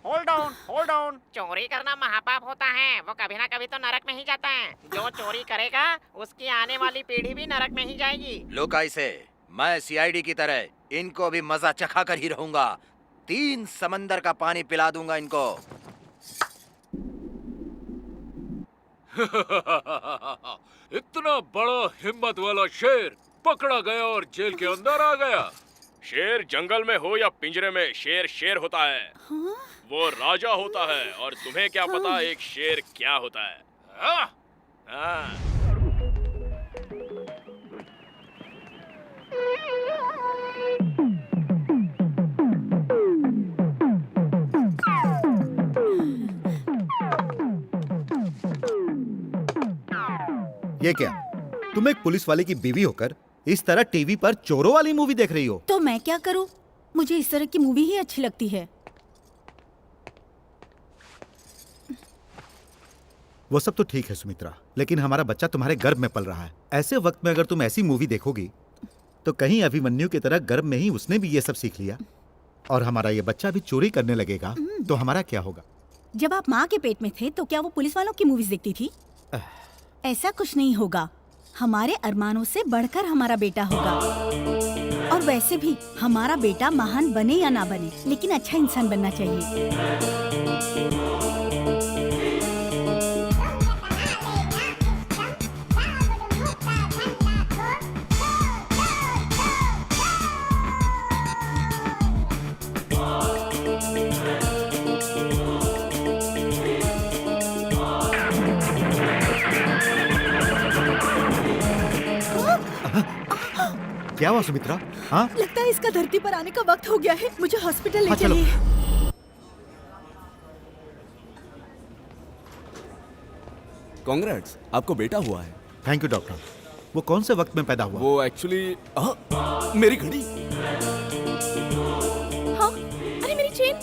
Hold on. चोरी करना महापाप होता है, वो कभी ना कभी तो नरक में ही जाता है। जो चोरी करेगा उसकी आने वाली पीढ़ी भी नरक में ही जाएगी। लो कैसे, मैं सीआईडी की तरह इनको भी मजा चखा कर ही रहूंगा। 3 समंदर का पानी पिला दूंगा इनको। इतना बड़ा हिम्मत वाला शेर पकड़ा गया और जेल के अंदर आ गया। शेर जंगल में हो या पिंजरे में, शेर शेर होता है। वो राजा होता है, और तुम्हें क्या पता एक शेर क्या होता है? हाँ? हाँ। ये क्या, तुम एक पुलिस वाले की बीवी होकर इस तरह टीवी पर चोरों वाली मूवी देख रही हो? तो मैं क्या करूं? मुझे इस तरह की मूवी ही अच्छी लगती है। वो सब तो ठीक है सुमित्रा, लेकिन हमारा बच्चा तुम्हारे गर्भ में पल रहा है। ऐसे वक्त में अगर तुम ऐसी मूवी देखोगी तो कहीं अभिमन्यु की तरह गर्भ में ही उसने भी ये सब सीख लिया और हमारा ये बच्चा भी चोरी करने लगेगा तो हमारा क्या होगा? जब आप माँ के पेट में थे तो क्या वो पुलिस वालों की मूवीज देखती थी? ऐसा कुछ नहीं होगा। हमारे अरमानों से बढ़कर हमारा बेटा होगा। और वैसे भी हमारा बेटा महान बने या ना बने, लेकिन अच्छा इंसान बनना चाहिए। क्या हुआ सुमित्रा? हाँ, लगता है इसका धरती पर आने का वक्त हो गया है। मुझे हॉस्पिटल ले हाँ, चलो। चलिए। कांग्रेट्स, आपको बेटा हुआ है। Thank you doctor. वो कौन से वक्त में पैदा हुआ? वो एक्चुअली मेरी घड़ी। हाँ, अरे मेरी चेन।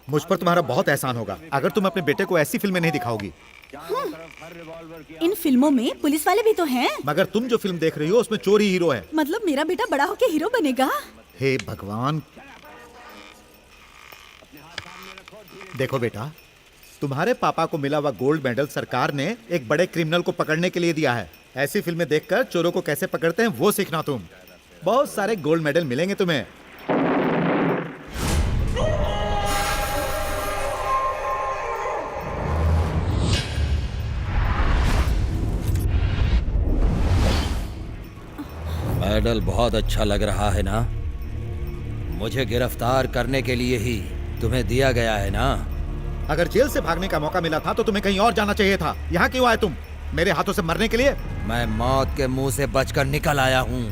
मुझ पर तुम्हारा बहुत एहसान होगा अगर तुम अपने बेटे को ऐसी फिल्में नहीं दिखाओगी। इन फिल्मों में पुलिस वाले भी तो हैं। मगर तुम जो फिल्म देख रही हो उसमें चोर ही हीरो है। मतलब मेरा बेटा बड़ा होके हीरो बनेगा? हे भगवान। देखो बेटा, तुम्हारे पापा को मिला हुआ गोल्ड मेडल सरकार ने एक बड़े क्रिमिनल को पकड़ने के लिए दिया है। ऐसी फिल्में देखकर चोरों को कैसे पकड़ते हैं वो सीखना तुम। बहुत सारे गोल्ड मेडल मिलेंगे तुम्हें। मेडल बहुत अच्छा लग रहा है ना? मुझे गिरफ्तार करने के लिए ही तुम्हें दिया गया है ना? अगर जेल से भागने का मौका मिला था तो तुम्हें कहीं और जाना चाहिए था। यहाँ क्यों आए तुम? मेरे हाथों से मरने के लिए? मैं मौत के मुंह से बचकर निकल आया हूँ।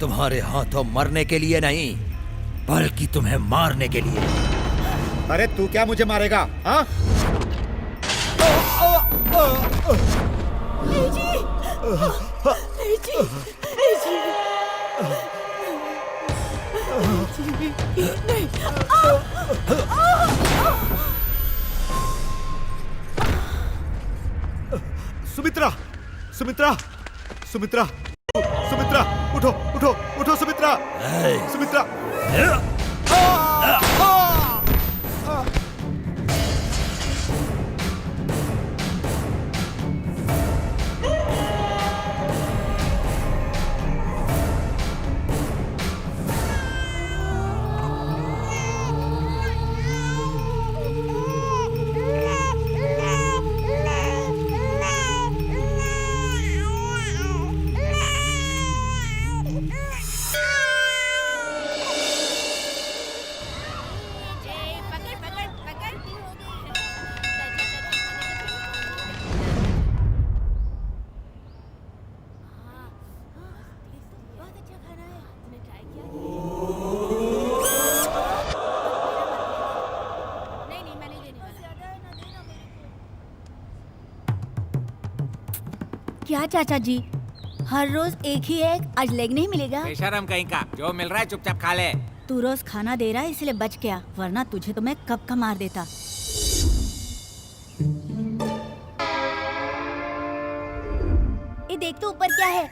तुम्हारे हाथों मरने के लिए नहीं, बल्कि तुम्हें मारने के लिए। अरे तू क्या मुझे मारेगा? हाँ? सुमित्रा, सुमित्रा, सुमित्रा, सुमित्रा, उठो, उठो, उठो सुमित्रा, सुमित्रा। क्या चाचा जी, हर रोज एक ही एग, आज लेग नहीं मिलेगा। बेशरम कहीं का, जो मिल रहा है चुपचाप खा ले। तू रोज खाना दे रहा है इसलिए बच गया, वरना तुझे तो मैं कब का मार देता। ये देख तो ऊपर क्या है।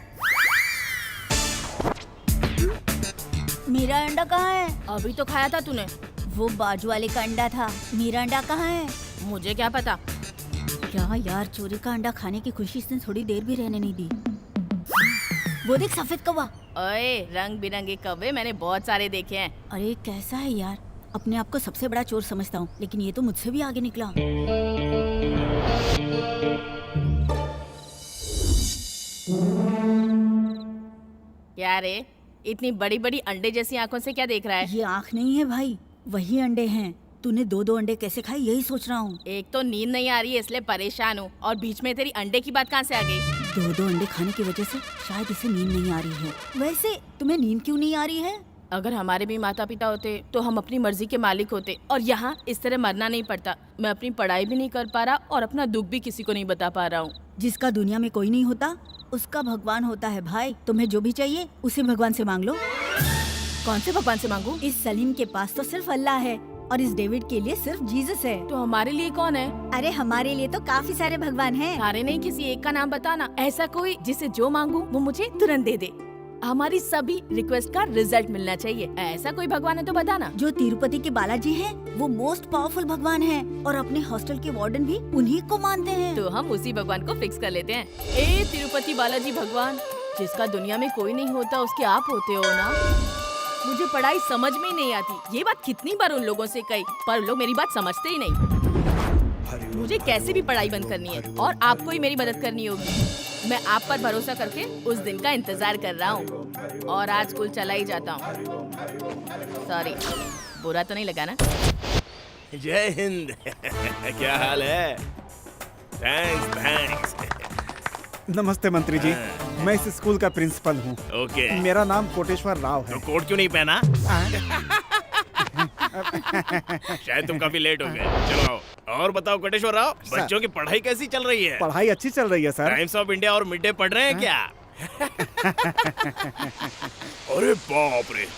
मेरा अंडा कहाँ है? अभी तो खाया था तूने। वो बाजू वाले का अंडा था, मेरा अंडा कहाँ है? मुझे क्या पता। क्या यार, चोरी का अंडा खाने की खुशी इसने थोड़ी देर भी रहने नहीं दी। वो देख सफेद कौवा। ओए, रंग बिरंगे कौवे मैंने बहुत सारे देखे हैं। अरे कैसा है यार, अपने आप को सबसे बड़ा चोर समझता हूँ, लेकिन ये तो मुझसे भी आगे निकला। क्या रे, इतनी बड़ी बड़ी अंडे जैसी आंखों से क्या देख रहा है? ये आँख नहीं है भाई, वही अंडे हैं। तूने दो दो अंडे कैसे खाए यही सोच रहा हूँ। एक तो नींद नहीं आ रही है इसलिए परेशान हूँ, और बीच में तेरी अंडे की बात कहाँ से आ गई? दो दो अंडे खाने की वजह से शायद इसे नींद नहीं आ रही है। वैसे तुम्हें नींद क्यों नहीं आ रही है? अगर हमारे भी माता पिता होते तो हम अपनी मर्जी के मालिक होते, और यहाँ इस तरह मरना नहीं पड़ता। मैं अपनी पढ़ाई भी नहीं कर पा रहा और अपना दुख भी किसी को नहीं बता पा रहा हूँ। जिसका दुनिया में कोई नहीं होता उसका भगवान होता है भाई। तुम्हें जो भी चाहिए उसे भगवान से मांग लो। कौन से भगवान से मांगू? इस सलीम के पास तो सिर्फ अल्लाह है और इस डेविड के लिए सिर्फ जीसस है। तो हमारे लिए कौन है? अरे हमारे लिए तो काफी सारे भगवान हैं। सारे नहीं, किसी एक का नाम बताना। ऐसा कोई जिसे जो मांगू वो मुझे तुरंत दे दे। हमारी सभी रिक्वेस्ट का रिजल्ट मिलना चाहिए। ऐसा कोई भगवान है तो बताना। जो तिरुपति के बालाजी हैं, वो मोस्ट पावरफुल भगवान हैं और अपने हॉस्टल के वार्डन भी उन्हीं को मानते हैं। तो हम उसी भगवान को फिक्स कर लेते हैं। ए तिरुपति बालाजी भगवान, जिसका दुनिया में कोई नहीं होता उसके आप होते हो ना। मुझे पढ़ाई समझ में ही नहीं आती। ये बात कितनी बार उन लोगों से कही, पर लोग मेरी बात समझते ही नहीं। मुझे कैसे भी पढ़ाई बंद करनी है और आपको ही मेरी मदद करनी होगी। मैं आप पर भरोसा करके उस दिन का इंतजार कर रहा हूँ और आज स्कूल चला ही जाता हूँ। सॉरी, बुरा तो नहीं लगा ना? जय हिंद। क्या हाल है? थैंक्स। नमस्ते मंत्री जी, मैं इस स्कूल का प्रिंसिपल हूँ। ओके। मेरा नाम कोटेश्वर राव है। तो कोट क्यों नहीं पहना? शायद तुम काफी लेट हो गए। चलो आओ। और बताओ कोटेश्वर राव, बच्चों की पढ़ाई कैसी चल रही है? पढ़ाई अच्छी चल रही है सर। टाइम्स ऑफ इंडिया और मिड डे पढ़ रहे हैं क्या? अरे बाप रे।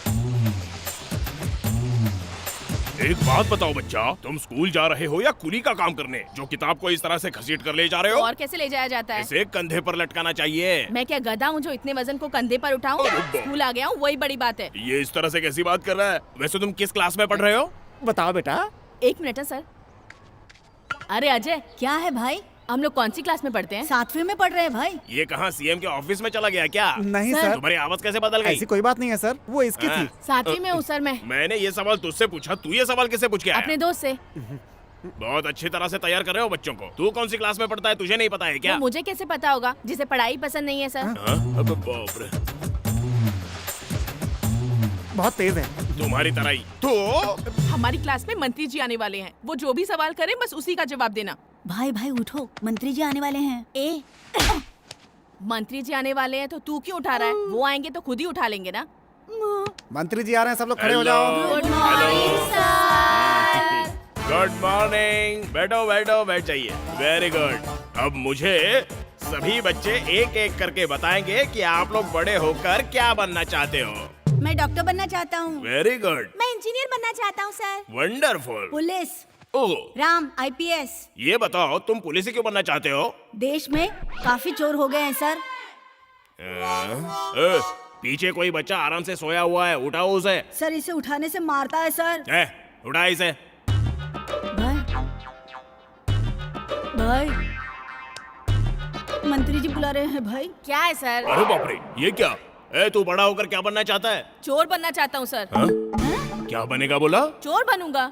एक बात बताओ बच्चा, तुम स्कूल जा रहे हो या कुली का काम करने, जो किताब को इस तरह से घसीट कर ले जा रहे हो? और कैसे ले जाया जाता है? इसे कंधे पर लटकाना चाहिए। मैं क्या गधा हूँ जो इतने वजन को कंधे पर उठाऊं? स्कूल आ गया हूँ, वही बड़ी बात है। ये इस तरह से कैसी बात कर रहा है? वैसे तुम किस क्लास में पढ़ रहे हो? बताओ बेटा। 1 मिनट है सर। अरे अजय, क्या है भाई? हम लोग कौन सी क्लास में पढ़ते हैं? 7वीं में पढ़ रहे हैं भाई। ये कहाँ सीएम के ऑफिस में चला गया क्या? नहीं सर। सर, तुम्हारी आवाज कैसे बदल गई? ऐसी कोई बात नहीं है सर, वो इसकी थी। 7वीं में हूँ सर मैं। मैंने ये सवाल तुझसे पूछा, तू ये सवाल किससे पूछ के आया? अपने दोस्त से। बहुत अच्छी तरह से तैयार कर रहे हो बच्चों को। तू कौन सी क्लास में पढ़ता है तुझे नहीं पता है क्या? वो मुझे कैसे पता होगा जिसे पढ़ाई पसंद नहीं है सर? हाँ? अबे बाप रे। बहुत तेज है। तुम्हारी तरह ही। तो हमारी क्लास में मंत्री जी आने वाले हैं, वो जो भी सवाल करें बस उसी का जवाब देना। भाई भाई उठो, मंत्री जी आने वाले हैं। ए मंत्री जी आने वाले हैं तो तू क्यों उठा रहा है? वो आएंगे तो खुद ही उठा लेंगे ना। मंत्री जी आ रहे हैं, सब लोग खड़े हो जाओ। Good morning sir. Good morning. बैठो बैठो, बैठ जाइए। Very good. अब मुझे सभी बच्चे एक एक करके बताएंगे कि आप लोग बड़े होकर क्या बनना चाहते हो। मैं डॉक्टर बनना चाहता हूँ। Very good. मैं इंजीनियर बनना चाहता हूँ सर। वंडरफुल। पुलिस, ओह, राम IPS। ये बताओ तुम पुलिस क्यों बनना चाहते हो? देश में काफी चोर हो गए हैं सर। पीछे कोई बच्चा आराम से सोया हुआ है, उठाओ उसे। सर इसे उठाने से मारता है सर। उठा इसे। भाई भाई, मंत्री जी बुला रहे हैं भाई। क्या है सर? अरे बाप रे, ये क्या? तू बड़ा होकर क्या बनना चाहता है? चोर बनना चाहता हूँ सर। हाँ? क्या बनेगा बोला? चोर बनूंगा।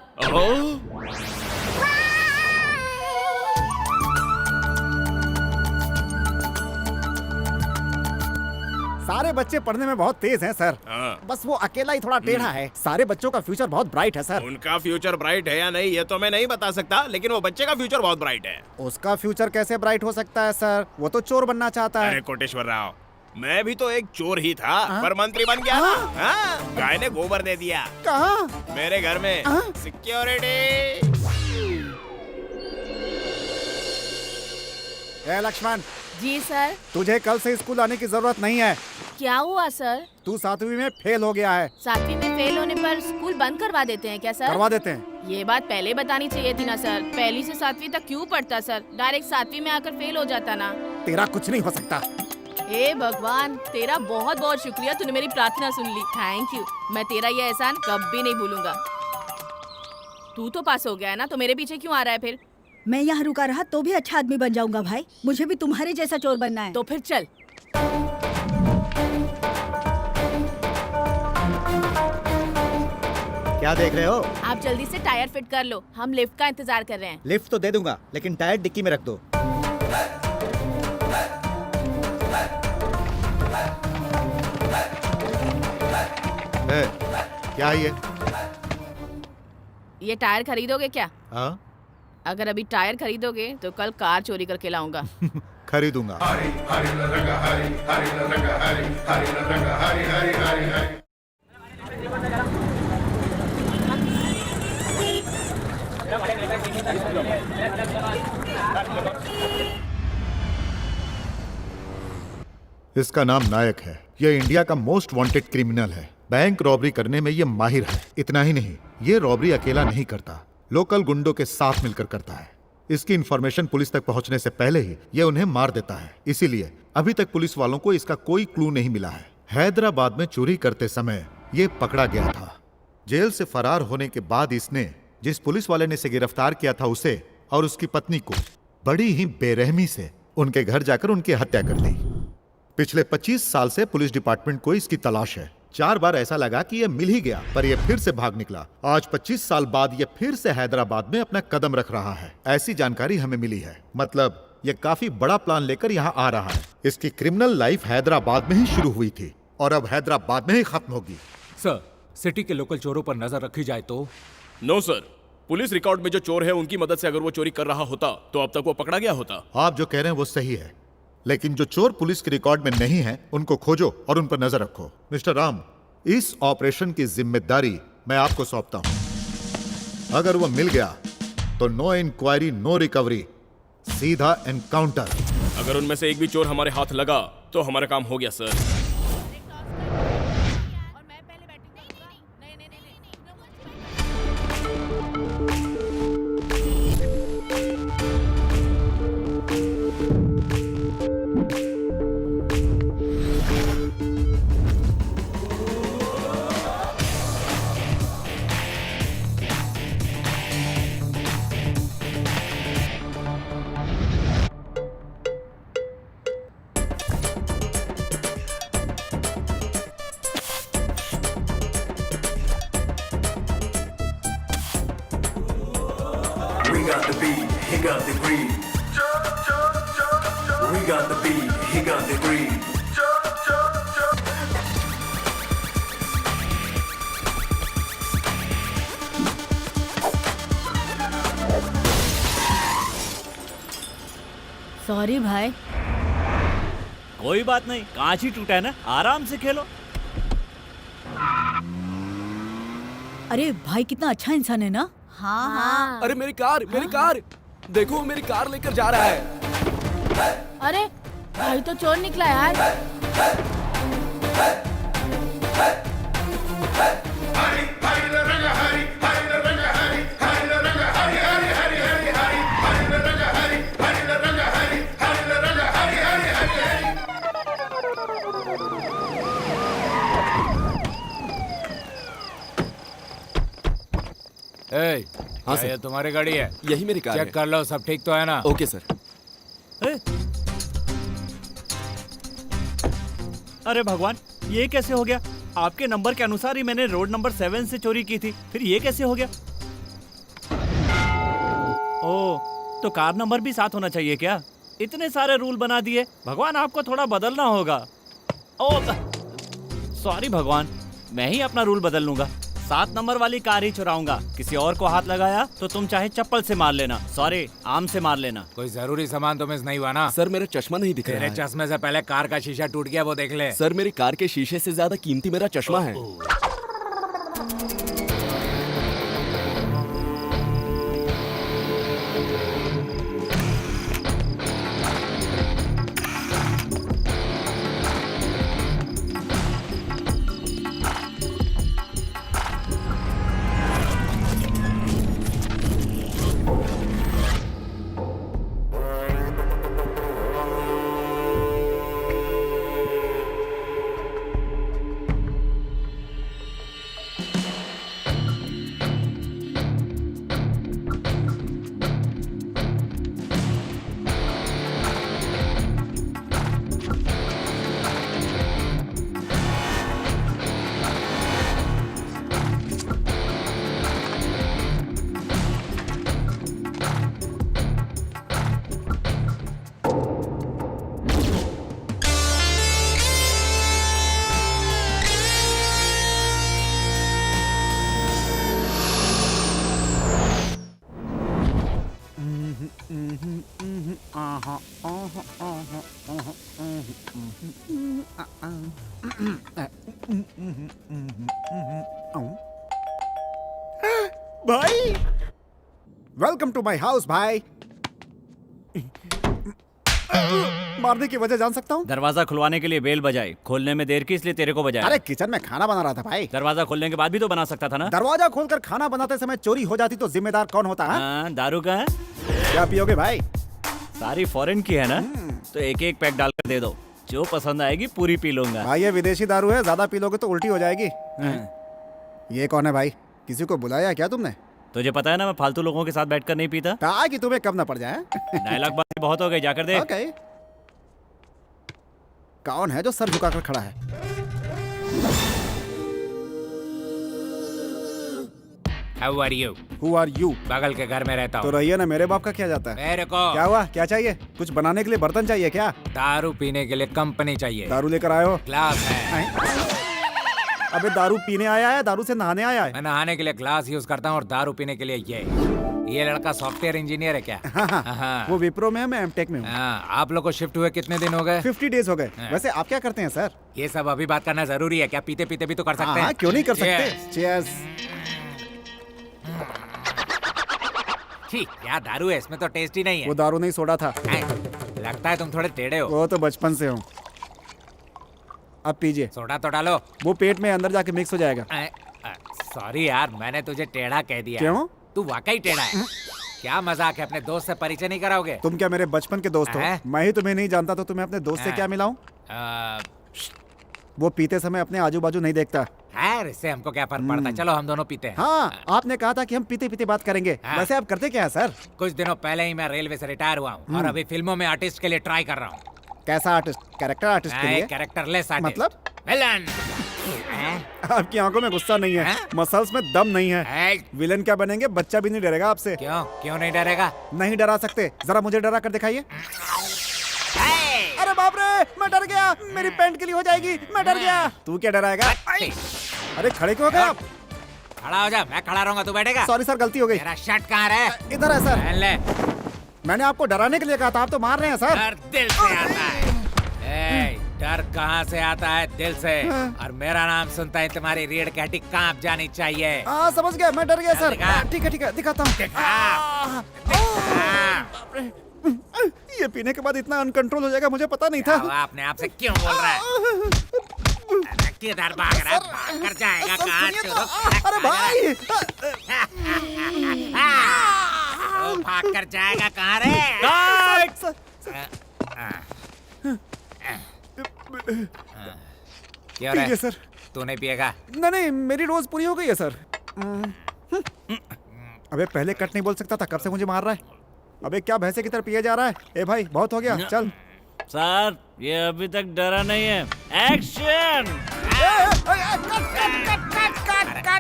सारे बच्चे पढ़ने में बहुत तेज हैं सर। हाँ। बस वो अकेला ही थोड़ा टेढ़ा है। सारे बच्चों का फ्यूचर बहुत ब्राइट है सर। उनका फ्यूचर ब्राइट है या नहीं ये तो मैं नहीं बता सकता, लेकिन वो बच्चे का फ्यूचर बहुत ब्राइट है। उसका फ्यूचर कैसे ब्राइट हो सकता है सर? वो तो चोर बनना चाहता है। अरे कोटेश्वर राव, मैं भी तो एक चोर ही था, पर मंत्री बन गया ना। हाँ? गाय ने गोबर दे दिया। कहाँ? मेरे घर में। सिक्योरिटी। लक्ष्मण, जी सर। तुझे कल से स्कूल आने की जरूरत नहीं है। क्या हुआ सर? तू 7वीं में फेल हो गया है। 7वीं में फेल होने पर स्कूल बंद करवा देते हैं क्या सर? करवा देते हैं। ये बात पहले बतानी चाहिए थी ना सर। पहली से 7वीं तक क्यों पढ़ता सर? डायरेक्ट 7वीं में आकर फेल हो जाता ना। तेरा कुछ नहीं हो सकता। हे भगवान, तेरा बहुत बहुत शुक्रिया, तूने मेरी प्रार्थना सुन ली। Thank you. मैं तेरा ये एहसान कभी नहीं भूलूंगा। तू तो पास हो गया है ना, तो मेरे पीछे क्यों आ रहा है फिर? मैं यहाँ रुका रहा तो भी अच्छा आदमी बन जाऊंगा भाई। मुझे भी तुम्हारे जैसा चोर बनना है। तो फिर चल। क्या देख रहे हो? आप जल्दी से टायर फिट कर लो, हम लिफ्ट का इंतजार कर रहे हैं। लिफ्ट तो दे दूंगा, लेकिन टायर डिक्की में रख दो। क्या है ये टायर खरीदोगे क्या? हाँ? अगर अभी टायर खरीदोगे तो कल कार चोरी करके लाऊंगा। खरीदूंगा। इसका नाम नायक है। यह इंडिया का मोस्ट वांटेड क्रिमिनल है। बैंक रॉबरी करने में यह माहिर है। इतना ही नहीं, ये रॉबरी अकेला नहीं करता, लोकल गुंडों के साथ मिलकर करता है। इसकी इंफॉर्मेशन पुलिस तक पहुंचने से पहले ही यह उन्हें मार देता है। इसीलिए अभी तक पुलिस वालों को इसका कोई क्लू नहीं मिला है। हैदराबाद में चोरी करते समय यह पकड़ा गया था। जेल से फरार होने के बाद इसने जिस पुलिस वाले ने इसे गिरफ्तार किया था उसे और उसकी पत्नी को बड़ी ही बेरहमी से उनके घर जाकर उनकी हत्या कर दी। पिछले 25 साल से पुलिस डिपार्टमेंट को इसकी तलाश है। 4 बार ऐसा लगा कि यह मिल ही गया, पर यह फिर से भाग निकला। आज 25 साल बाद यह फिर से हैदराबाद में अपना कदम रख रहा है। ऐसी जानकारी हमें मिली है। मतलब यह काफी बड़ा प्लान लेकर यहाँ आ रहा है। इसकी क्रिमिनल लाइफ हैदराबाद में ही शुरू हुई थी और अब हैदराबाद में ही खत्म होगी। सर, सिटी के लोकल चोरों पर नजर रखी जाए तो? नो सर, पुलिस रिकॉर्ड में जो चोर है उनकी मदद से अगर वो चोरी कर रहा होता तो अब तक वो पकड़ा गया होता। आप जो कह रहे हैं वो सही है, लेकिन जो चोर पुलिस के रिकॉर्ड में नहीं है उनको खोजो और उन पर नजर रखो। मिस्टर राम, इस ऑपरेशन की जिम्मेदारी मैं आपको सौंपता हूं। अगर वो मिल गया तो नो इंक्वायरी नो रिकवरी, सीधा एनकाउंटर। अगर उनमें से एक भी चोर हमारे हाथ लगा तो हमारा काम हो गया sir. We got the beat, he got the greed. We got the beat, he got the greed. Sorry भाई। कोई बात नहीं, कांच ही टूटा है ना, आराम से खेलो। अरे भाई कितना अच्छा इंसान है ना। हाँ हाँ। अरे मेरी कार देखो, मेरी कार लेकर जा रहा है। अरे भाई तो चोर निकला यार। हाँ सर, ये तुम्हारी गाड़ी है? यही मेरी कार है। चेक कर लो, सब ठीक तो है ना? Okay sir. अरे भगवान, ये कैसे हो गया? आपके नंबर के अनुसार ही मैंने रोड नंबर 7 से चोरी की थी, फिर ये कैसे हो गया? ओह, तो कार नंबर भी साथ होना चाहिए क्या? इतने सारे रूल बना दिए, भगवान आपको थोड़ा बदलना होगा। ओह सॉरी भगवान, मैं ही अपना रूल बदल लूंगा। 7 नंबर वाली कार ही चुराऊंगा। किसी और को हाथ लगाया तो तुम चाहे चप्पल से मार लेना, सॉरी आम से मार लेना। कोई जरूरी सामान तो मिस नहीं हुआ ना? सर मेरा चश्मा नहीं दिख रहा तेरे है। चश्मे से पहले कार का शीशा टूट गया, वो देख ले। सर मेरी कार के शीशे से ज्यादा कीमती मेरा चश्मा है। भाई वेलकम टू माय हाउस भाई। मारने की वजह जान सकता हूँ? दरवाजा खुलवाने के लिए बेल बजाई, खोलने में देर की इसलिए तेरे को बजाया। अरे किचन में खाना बना रहा था भाई। दरवाजा खोलने के बाद भी तो बना सकता था ना। दरवाजा खोलकर खाना बनाते समय चोरी हो जाती तो जिम्मेदार कौन होता है? हाँ, दारू का है? क्या पियोगे भाई? सारी फॉरेन की है ना, तो एक एक पैक डालकर दे दो, जो पसंद आएगी पूरी पी लूंगा। भाई ये विदेशी दारू है, ज्यादा पी लोगे तो उल्टी हो जाएगी। ये कौन है भाई? किसी को बुलाया क्या तुमने? तुझे पता है ना मैं फालतू लोगों के साथ बैठकर नहीं पीता। कहा कि तुम्हें कब ना पड़ जाए। डायलॉग बात बहुत हो गई, जाकर दे। ओके। कौन है जो सर झुकाकर खड़ा है? How are you? Who are you? बगल के घर में रहता तो हूँ। रहिए ना, मेरे बाप का क्या जाता है? मेरे को क्या हुआ? क्या चाहिए? कुछ बनाने के लिए बर्तन चाहिए क्या? दारू पीने के लिए कंपनी चाहिए। दारू लेकर आए हो? ग्लास है। अबे दारू पीने आया है, दारू से नहाने आया है? मैं नहाने के लिए ग्लास यूज करता हूँ और दारू पीने के लिए ये लड़का सॉफ्टवेयर इंजीनियर है क्या? हाँ। वो विप्रो में है, मैं एमटेक में हूँ। आप लोग को शिफ्ट हुए कितने दिन हो गए? 50 डेज हो गए। वैसे आप क्या करते हैं सर? ये सब अभी बात करना जरूरी है क्या? पीते पीते भी तो कर सकते हैं। क्यों नहीं कर सकते? चीयर्स। क्या दारू है, इसमें तो टेस्ट ही नहीं है। वो दारू नहीं, सोडा था। लगता है तुम थोड़े टेढ़े हो। वो तो बचपन से हूँ। अब पीजिए। सोडा तो डालो। वो पेट में अंदर जाके मिक्स हो जाएगा। सॉरी यार, मैंने तुझे टेढ़ा कह दिया। क्यों? तू वाकई टेढ़ा है। क्या मजाक है, अपने दोस्त से परिचय नहीं कराओगे? तुम क्या मेरे बचपन के दोस्त हो? मैं ही तुम्हें नहीं जानता तो तुम्हें अपने दोस्त से क्या मिलाऊं? वो पीते समय अपने आजू बाजू नहीं देखता। इससे हमको क्या फर्क पड़ता है? चलो हम दोनों पीते हैं। हाँ, आपने कहा था कि हम पीते पीते बात करेंगे। वैसे आप करते क्या है सर? कुछ दिनों पहले ही मैं रेलवे से रिटायर हुआ हूँ और अभी फिल्मों में आर्टिस्ट के लिए ट्राई कर रहा हूँ। कैसा आर्टिस्ट? कैरेक्टर आर्टिस्ट के लिए? Characterless artist. मतलब? विलन। आपकी आंखों में गुस्सा नहीं है, मसल्स में दम नहीं है। विलन क्या बनेंगे? बच्चा भी नहीं डरेगा आपसे। क्यों नहीं डरेगा? नहीं डरा सकते। जरा मुझे डरा कर दिखाइए। अरे बाप रे, मैं डर गया। मेरी पैंट गीली हो जाएगी। मैं डर गया। तू क्या डराएगा? अरे खड़े क्यों हो गए आप? खड़ा हो जा, मैं खड़ा रहूंगा, तू बैठेगा। सॉरी सर, गलती हो गई। मेरा शर्ट कहाँ है? इधर है सर। पहन ले। मैंने आपको डराने के लिए कहा था, आप तो मार रहे हैं सर। डर दिल से आता है। डर कहाँ से आता है? दिल से। और मेरा नाम सुनता है तुम्हारी रीढ़ की हड्डी कांप जानी चाहिए। हाँ समझ गया, मैं डर गया सर। ठीक है दिखाता हूँ। ये पीने के बाद इतना अनकंट्रोल हो जाएगा मुझे पता नहीं था। आपने आपसे क्यों बोल रहा है? किधर भाग रहा है? भाग कर जाएगा कहाँ? अरे भाई, भाग कर जाएगा कहाँ रे? क्या पीजिए सर। तू नहीं पिएगा? नहीं, मेरी डोज पूरी हो गई है सर। अबे पहले कट नहीं बोल सकता था, कब से मुझे मार रहा है? अबे क्या भैंसे की तरह पिए जा रहा है? ए भाई बहुत हो गया, चल। सर ये अभी तक डरा नहीं है। एक्शन!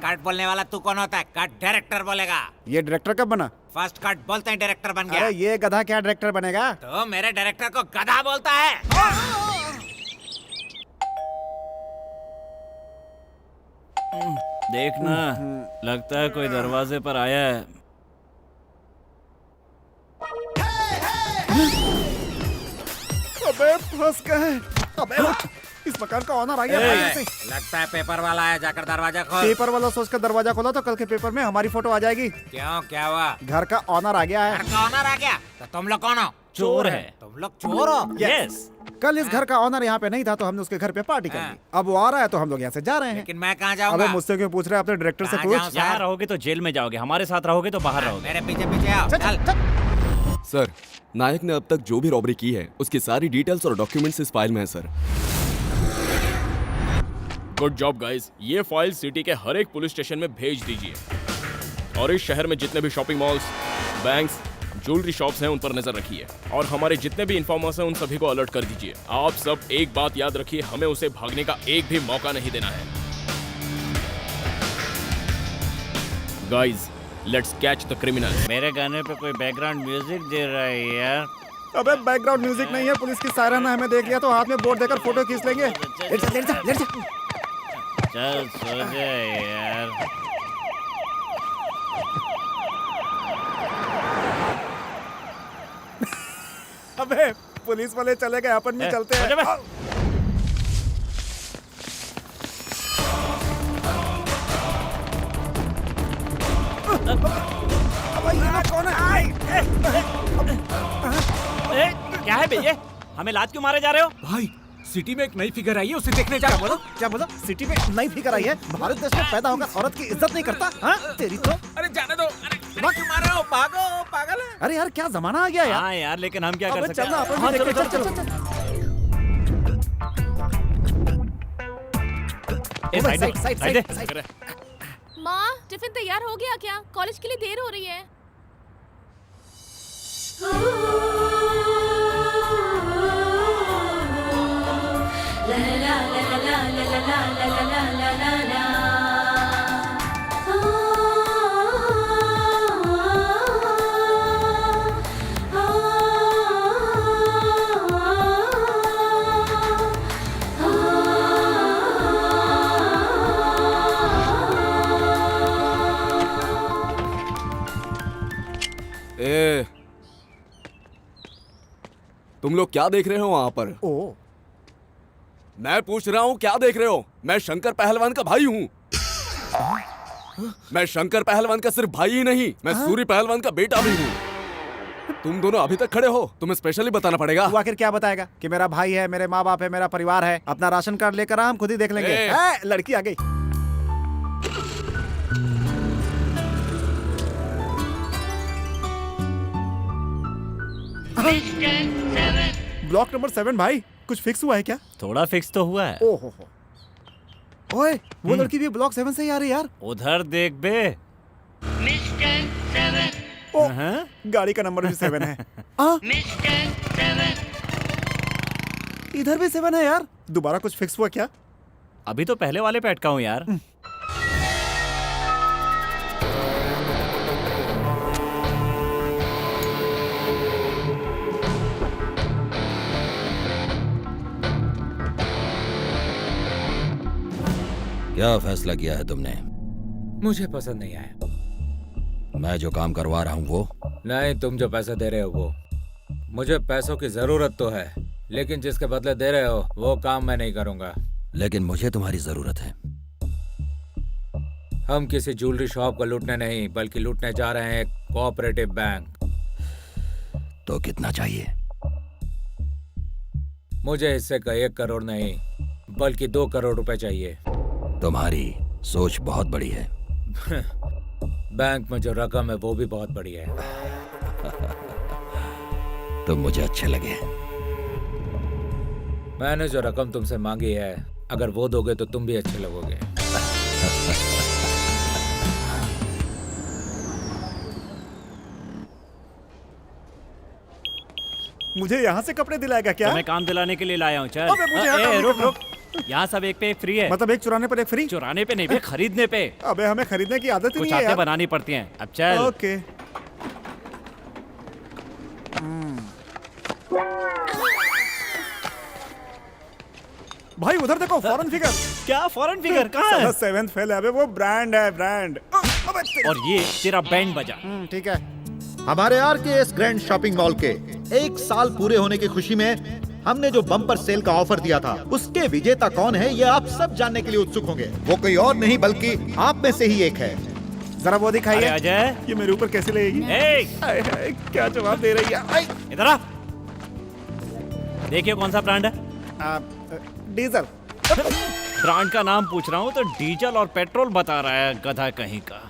कट बोलने वाला तू कौन होता है? कट डायरेक्टर बोलेगा। ये डायरेक्टर कब बना? फर्स्ट कट बोलते हैं डायरेक्टर बन गया। अरे ये गधा क्या डायरेक्टर बनेगा? तो मेरे डायरेक्टर को गधा बोलता है। देखना, लगता है कोई दरवाजे पर आया है। अबे फंस गए। अबे उठ, इस मकान का ऑनर आ गया भाई से। लगता है पेपर वाला है, जाकर दरवाजा खोल। पेपर वाला सोचकर दरवाजा खोला तो कल के पेपर में हमारी फोटो आ जाएगी। क्यों, क्या हुआ? घर का ऑनर आ गया है। घर का ऑनर आ गया? तो तुम लोग कौन हो? चोर है। तुम लोग चोर हो? यस। कल इस घर का ऑनर यहाँ पे नहीं था तो हमने उसके घर पे पार्टी कर ली। अब वो आ रहा है तो हम लोग यहाँ से जा रहे हैं। लेकिन मैं कहाँ जाऊँगा? अबे मुझसे क्यों पूछ रहे हैं? अपने डायरेक्टर से पूछ। यहाँ रहोगे तो जेल में जाओगे, हमारे साथ रहोगे तो बाहर रहोगे। मेरे पीछे पीछे आओ। चल। सर, नायक ने अब तक जो भी रॉबरी की है उसकी सारी डिटेल्स और डॉक्यूमेंट्स इस फाइल में है सर। Good job guys. ये फाइल सिटी के हर एक पुलिस स्टेशन में भेज दीजिए और इस शहर में जितने भी shopping malls, banks, jewellery shops हैं उन पर नजर रखिए और हमारे जितने भी इन्फॉर्मर्स हैं उन सभी को अलर्ट कर दीजिए। आप सब एक बात याद रखिए, हमें उसे भागने का एक भी मौका नहीं देना है। Guys, let's catch the criminal. मेरे गाने पे कोई बैकग्राउंड म्यूजिक दे रहा है यार। अबे बैकग्राउंड म्यूजिक नहीं है, पुलिस की सायरन ने हमें देख लिया तो हाथ में बोर्ड देकर फोटो खींच लेंगे। लेट जा। चल सो जा यार। अबे पुलिस वाले चले गए, अपन भी चलते हैं। कौन है? क्या है भैया, हमें लात क्यों मारे जा रहे हो? भाई सिटी में एक नई फिगर आई है, उसे देखने जा रहा हूँ। क्या बोला? सिटी में नई फिगर आई है? भारत देश में पैदा होकर औरत की इज्जत नहीं करता? हाँ तेरी तो। अरे जाने दो, अरे क्यों मार रहे हो? पागल है। अरे यार क्या जमाना आ गया यार। हाँ यार, लेकिन हम क्या कर अबे सकते चलना, हैं? अपन भी हाँ, देखते, चलो, चल, चलो, चल, चलो। ओ भाई, साइड, साइड, साइड, साइड। माँ, टिफिन तैयार हो गया क्या? कॉलेज के लिए देर हो रही है। ए, तुम लोग क्या देख रहे हो वहां पर? ओ मैं पूछ रहा हूँ क्या देख रहे हो? मैं शंकर पहलवान का भाई हूँ। मैं शंकर पहलवान का सिर्फ भाई ही नहीं, मैं सूरी पहलवान का बेटा भी हूँ। तुम दोनों अभी तक खड़े हो, तुम्हें स्पेशली बताना पड़ेगा। तू आखिर क्या बताएगा कि मेरा भाई है, मेरे माँ बाप है, मेरा परिवार है। अपना राशन कार्ड लेकर आ, हम खुद ही देख लेंगे। लड़की आ गई। ब्लॉक नंबर 7 भाई, कुछ फिक्स हुआ है क्या? थोड़ा फिक्स तो हुआ है। ओहो, ओए वो लड़की भी ब्लॉक 7 से ही आ रही है यार। उधर देख बे। ओ, गाड़ी का नंबर भी 7 है। इधर भी 7 है यार। दोबारा कुछ फिक्स हुआ क्या? अभी तो पहले वाले पे अटका हूँ यार। क्या फैसला किया है तुमने? मुझे पसंद नहीं आया। मैं जो काम करवा रहा हूँ वो? नहीं, तुम जो पैसे दे रहे हो वो। मुझे पैसों की जरूरत तो है, लेकिन जिसके बदले दे रहे हो वो काम मैं नहीं करूंगा। लेकिन मुझे तुम्हारी जरूरत है। हम किसी ज्वेलरी शॉप को लूटने नहीं, बल्कि लूटने जा रहे हैं एक कोऑपरेटिव बैंक। तो कितना चाहिए? मुझे इससे का 1 करोड़ नहीं, बल्कि 2 करोड़ रुपए चाहिए। तुम्हारी सोच बहुत बड़ी है। बैंक में जो रकम है वो भी बहुत बड़ी है। तुम मुझे अच्छे लगे। मैंने जो रकम तुमसे मांगी है, अगर वो दोगे तो तुम भी अच्छे लगोगे। मुझे यहाँ से कपड़े दिलाएगा क्या? मैं काम दिलाने के लिए लाया हूँ। चल। अबे मुझे यहाँ काम रुक नहीं रुक, यहाँ सब एक पे एक फ्री है। मतलब एक चुराने पर एक फ्री? चुराने पे नहीं बे, खरीदने पे। अबे हमें खरीदने की आदत ही कुछ नहीं है आदतें यार। बनानी पड़ती हैं। अब चल। ओके। भाई उधर देखो, फॉरेन फिगर। क्या फॉरेन फिगर? कहाँ है? 7th फेल है, अबे वो ब्रांड है, ब्रांड। और ये तेरा बैंड बजा। ठीक है। हमारे आरकेएस ग्रैंड शॉपिंग मॉल के 1 साल पूरे होने की खुशी में हमने जो बम्पर सेल का ऑफर दिया था, उसके विजेता कौन है ये आप सब जानने के लिए उत्सुक होंगे। वो कोई और नहीं बल्कि आप में से ही एक है। जरा वो दिखाइए। अजय, ये मेरे ऊपर कैसे लगेगी? क्या जवाब दे रही है? इधर आ। देखिए कौन सा ब्रांड है? डीजल। ब्रांड का नाम पूछ रहा हूँ तो डीजल और पेट्रोल बता रहा है, गधा कहीं का।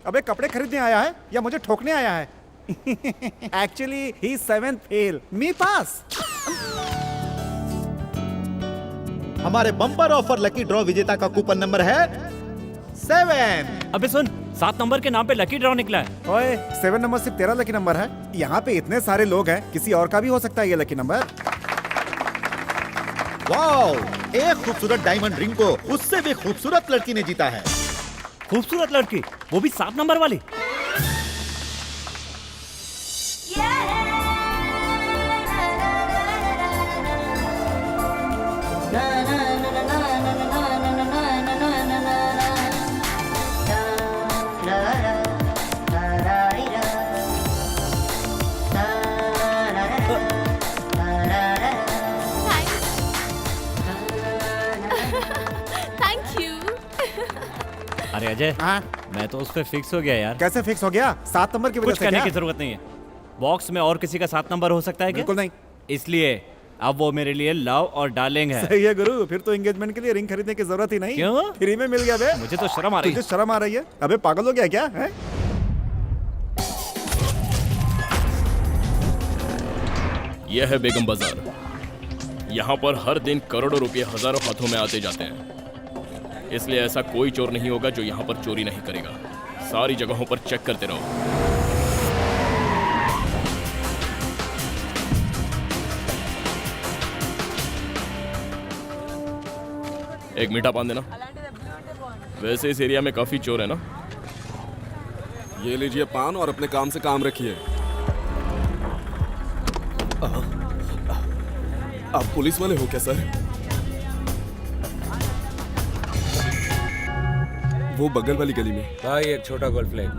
अबे कपड़े खरीदने आया है या मुझे ठोकने आया है? एक्चुअली ही 7th फेल, मी पास। हमारे बम्पर ऑफर लकी ड्रॉ विजेता का कूपन नंबर है 7। अबे सुन, 7 नंबर के नाम पे लकी ड्रॉ निकला है। ओए 7 नंबर सिर्फ तेरा लकी नंबर है। यहाँ पे इतने सारे लोग हैं, किसी और का भी हो सकता है ये लकी नंबर। वाओ, एक खूबसूरत डायमंड रिंग को उससे भी खूबसूरत लड़की ने जीता है। खूबसूरत लड़की, वो भी 7 नंबर वाली। अरे अजय, अजय, हाँ? मैं तो उस पे फिक्स हो गया यार। कैसे फिक्स हो गया? 7 नंबर की वजह कुछ से करने क्या? की जरूरत नहीं है। बॉक्स में और किसी का 7 नंबर हो सकता है क्या? बिल्कुल नहीं। इसलिए अब वो मेरे लिए लव और डार्लिंग है। सही है गुरु, फिर तो एंगेजमेंट के लिए रिंग खरीदने की जरूरत ही नहीं। क्यों? फ्री में मिल गया बे। मुझे तो शर्म आ रही है। तुझे शर्म आ रही है? अबे पागल हो गया क्या है? यह है बेगम बाजार। यहाँ पर हर दिन करोड़ों रुपए हजारों हाथों में आते जाते हैं, इसलिए ऐसा कोई चोर नहीं होगा जो यहाँ पर चोरी नहीं करेगा। सारी जगहों पर चेक करते रहो। एक मीठा पान देना। वैसे इस एरिया में काफी चोर है ना। ये लीजिए पान और अपने काम से काम रखिए। आप पुलिस वाले हो क्या सर? वो बगल वाली गली में। भाई एक छोटा गोल्फ लेग।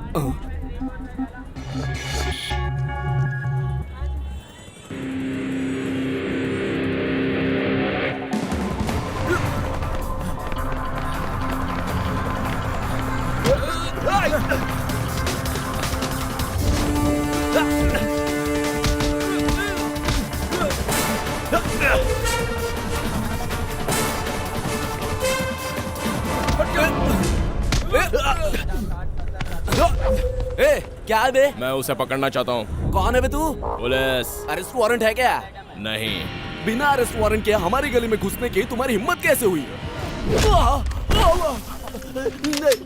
ए, क्या है बे? मैं उसे पकड़ना चाहता हूँ। कौन है बे तू? पुलिस। अरेस्ट वारंट है क्या? नहीं। बिना अरेस्ट वारंट के हमारी गली में घुसने की तुम्हारी हिम्मत कैसे हुई?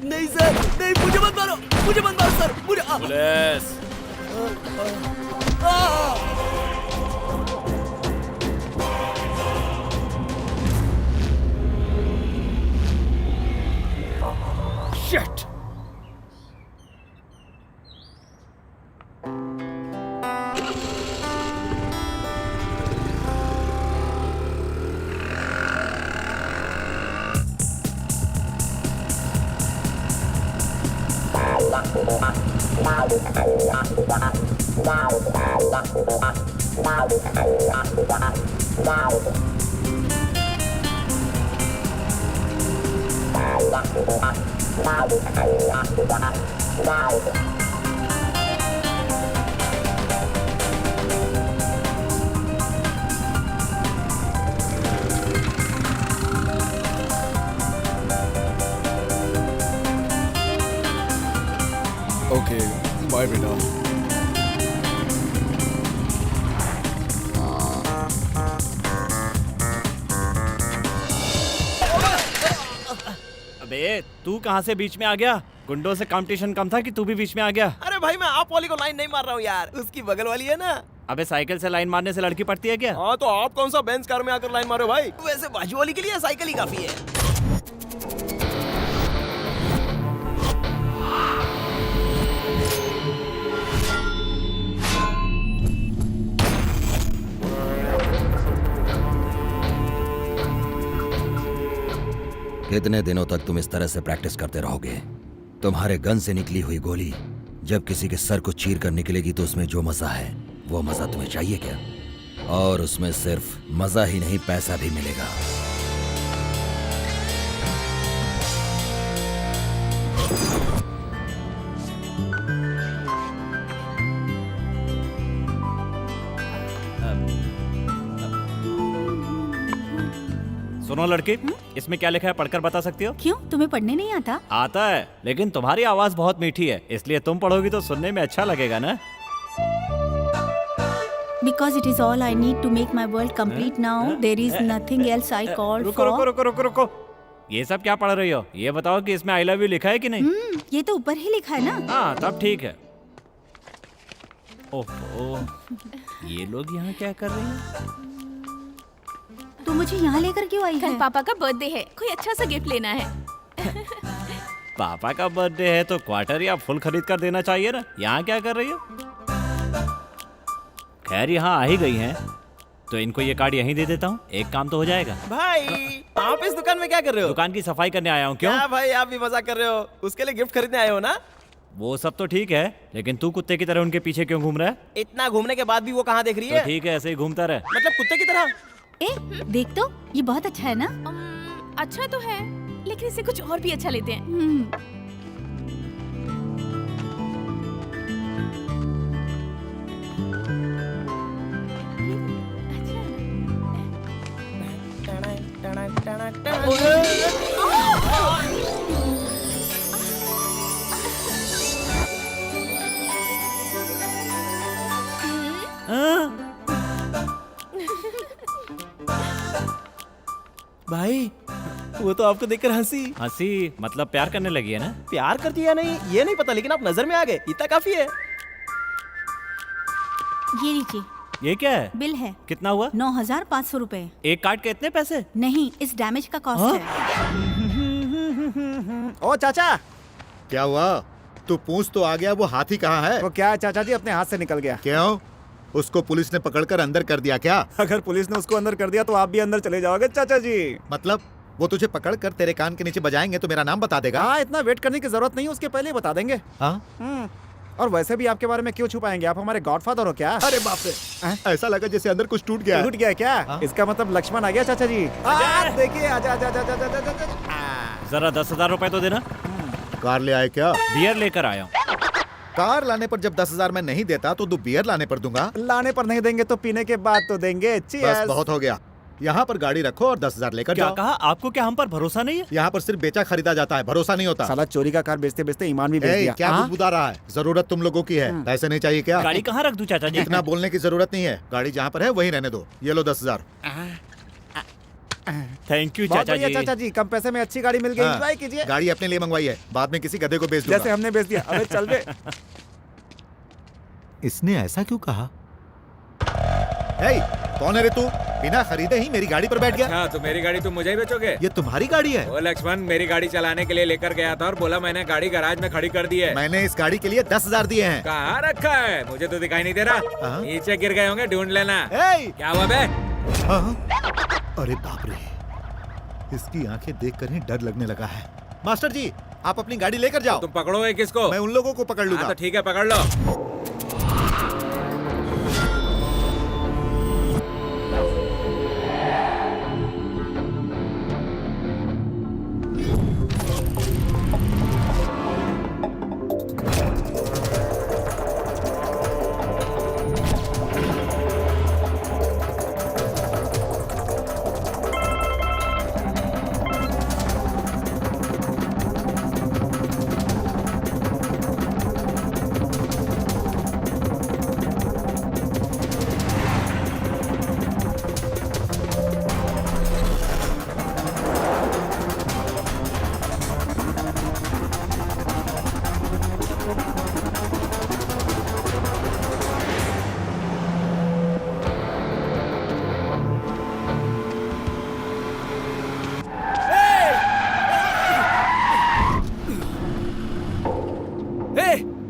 नहीं सर, नहीं, मुझे मत मारो, मुझे मत मारो सर, मुझे। पुलिस। शिट। ओके, बाय बेटा। अबे तू कहाँ से बीच में आ गया? गुंडों से कंपटीशन कम था कि तू भी बीच में आ गया? अरे भाई मैं आप वाली को लाइन नहीं मार रहा हूँ यार, उसकी बगल वाली है ना। अबे साइकिल से लाइन मारने से लड़की पड़ती है क्या? हाँ तो आप कौन सा बेंच कार में आकर लाइन मारो भाई? वैसे बाजू वाली के लिए साइकिल ही काफी है। कितने दिनों तक तुम इस तरह से प्रैक्टिस करते रहोगे? तुम्हारे गन से निकली हुई गोली जब किसी के सर को चीर कर निकलेगी तो उसमें जो मजा है वो मजा तुम्हें चाहिए क्या? और उसमें सिर्फ मजा ही नहीं, पैसा भी मिलेगा। सुनो लड़के, इसमें क्या लिखा है पढ़कर बता सकती हो? क्यों, तुम्हें पढ़ने नहीं आता? आता है, लेकिन तुम्हारी आवाज बहुत मीठी है, इसलिए तुम पढ़ोगी तो सुनने में अच्छा लगेगा ना। Because it is all I need to make my world complete now. There is nothing else I call रुको for. रुको रुको रुको रुको, ये सब क्या पढ़ रही हो? ये बताओ कि इसमें आई लव यू लिखा है कि नहीं? ये तो ऊपर ही लिखा है ना। हाँ तब ठीक है। ओहो, ये लोग यहाँ क्या कर रहे हैं? तू मुझे यहाँ लेकर क्यों आई है? कल पापा का बर्थडे है, कोई अच्छा सा गिफ्ट लेना है। पापा का बर्थडे है तो क्वार्टर या फुल खरीद कर देना चाहिए ना। यहाँ क्या कर रही हो? खैर यहाँ आ ही गई हैं, तो इनको ये कार्ड यहीं दे देता हूँ, एक काम तो हो जाएगा। भाई आप इस दुकान में क्या कर रहे हो? दुकान की सफाई करने आया हूँ। क्यों? क्या भाई आप भी मजाक कर रहे हो? उसके लिए गिफ्ट खरीदने आए हो ना? वो सब तो ठीक है, लेकिन तू कुत्ते की तरह उनके पीछे क्यों घूम रहा है? इतना घूमने के बाद भी वो कहाँ देख रही तो है? ठीक है, ऐसे ही घूमता रहे। मतलब कुत्ते की तरह। ए, देख तो, ये बहुत अच्छा है ना? अच्छा तो है, लेकिन इसे कुछ और भी अच्छा लेते हैं। भाई वो तो आपको देखकर हंसी हंसी मतलब प्यार करने लगी है ना? प्यार करती है नहीं ये नहीं पता, लेकिन आप नजर में आ गए, इतना काफी है। ये लीजिए, ये क्या है? बिल है। कितना हुआ? 9,500 रुपए। एक कार्ड के इतने पैसे? नहीं, इस डैमेज का कॉस्ट है। ओ चाचा, क्या हुआ? तू पूछ तो आ गया, वो हाथी कहाँ है? वो क्या है चाचा जी, अपने हाथ से निकल गया। क्यों? उसको पुलिस ने पकड़कर अंदर कर दिया क्या? अगर पुलिस ने उसको अंदर कर दिया तो आप भी अंदर चले जाओगे चाचा जी। मतलब वो तुझे पकड़कर तेरे कान के नीचे बजाएंगे तो मेरा नाम बता देगा? हाँ, इतना वेट करने की जरूरत नहीं, उसके पहले ही बता देंगे। हाँ? और वैसे भी आपके बारे में क्यों छुपाएंगे, आप हमारे गॉडफादर हो क्या? अरे बाप रे, ऐसा लगा जैसे अंदर कुछ टूट गया। टूट गया क्या? हाँ? इसका मतलब लक्ष्मण आ गया चाचा जी। देखिए, आजा आजा आजा आजा आजा आजा। जरा 10,000 रुपए तो देना। कार ले आए क्या? बियर लेकर आया हूँ। कार लाने पर जब 10,000 मैं नहीं देता तो तू बियर लाने पर दूंगा? लाने पर नहीं देंगे तो पीने के बाद तो देंगे। बस Cheers। बहुत हो गया, यहाँ पर गाड़ी रखो और 10,000 लेकर क्या जाओ। कहा? आपको क्या हम पर भरोसा नहीं है? यहाँ पर सिर्फ बेचा खरीदा जाता है, भरोसा नहीं होता। साला चोरी का कार बेचते बेचते ईमान भी बेच ए, दिया। क्या हाँ? बुदबुदा रहा है? जरूरत तुम लोगों की है, पैसे नहीं चाहिए क्या? गाड़ी कहाँ रख दूं चाचा जी? इतना बोलने की जरूरत नहीं है, गाड़ी जहाँ पर है वहीं रहने दो। ये लो 10,000। थैंक यू बहुत चाचा बढ़िया जी। चाचा जी, कम पैसे में अच्छी गाड़ी मिल गई, हाँ, एंजॉय कीजिए। गाड़ी अपने लिए मंगवाई है, बाद में किसी गधे को बेच दूंगा। जैसे हमने बेच दिया। अबे चल बे। इसने ऐसा क्यों कहा? ए, कौन है रे तू? बिना खरीदे ही मेरी गाड़ी पर बैठ गया। हाँ, तो मेरी गाड़ी तुम मुझे ही बेचोगे? ये तुम्हारी गाड़ी है? वो लक्ष्मण मेरी गाड़ी चलाने के लिए लेकर गया था और बोला मैंने गाड़ी गैराज में खड़ी कर दी है। मैंने इस गाड़ी के लिए 10,000 दिए हैं। कहाँ रखा है? मुझे तो दिखाई नहीं दे रहा। हाँ? नीचे गिर गए होंगे, ढूंढ लेना। ए! क्या हुआ बे? हाँ? अरे बाप रे, इसकी आंखें देखकर ही डर लगने लगा है। मास्टर जी, आप अपनी गाड़ी लेकर जाओ। तुम पकड़ोगे किसको? मैं उन लोगों को पकड़ लूंगा। हाँ, तो ठीक है, पकड़ लो।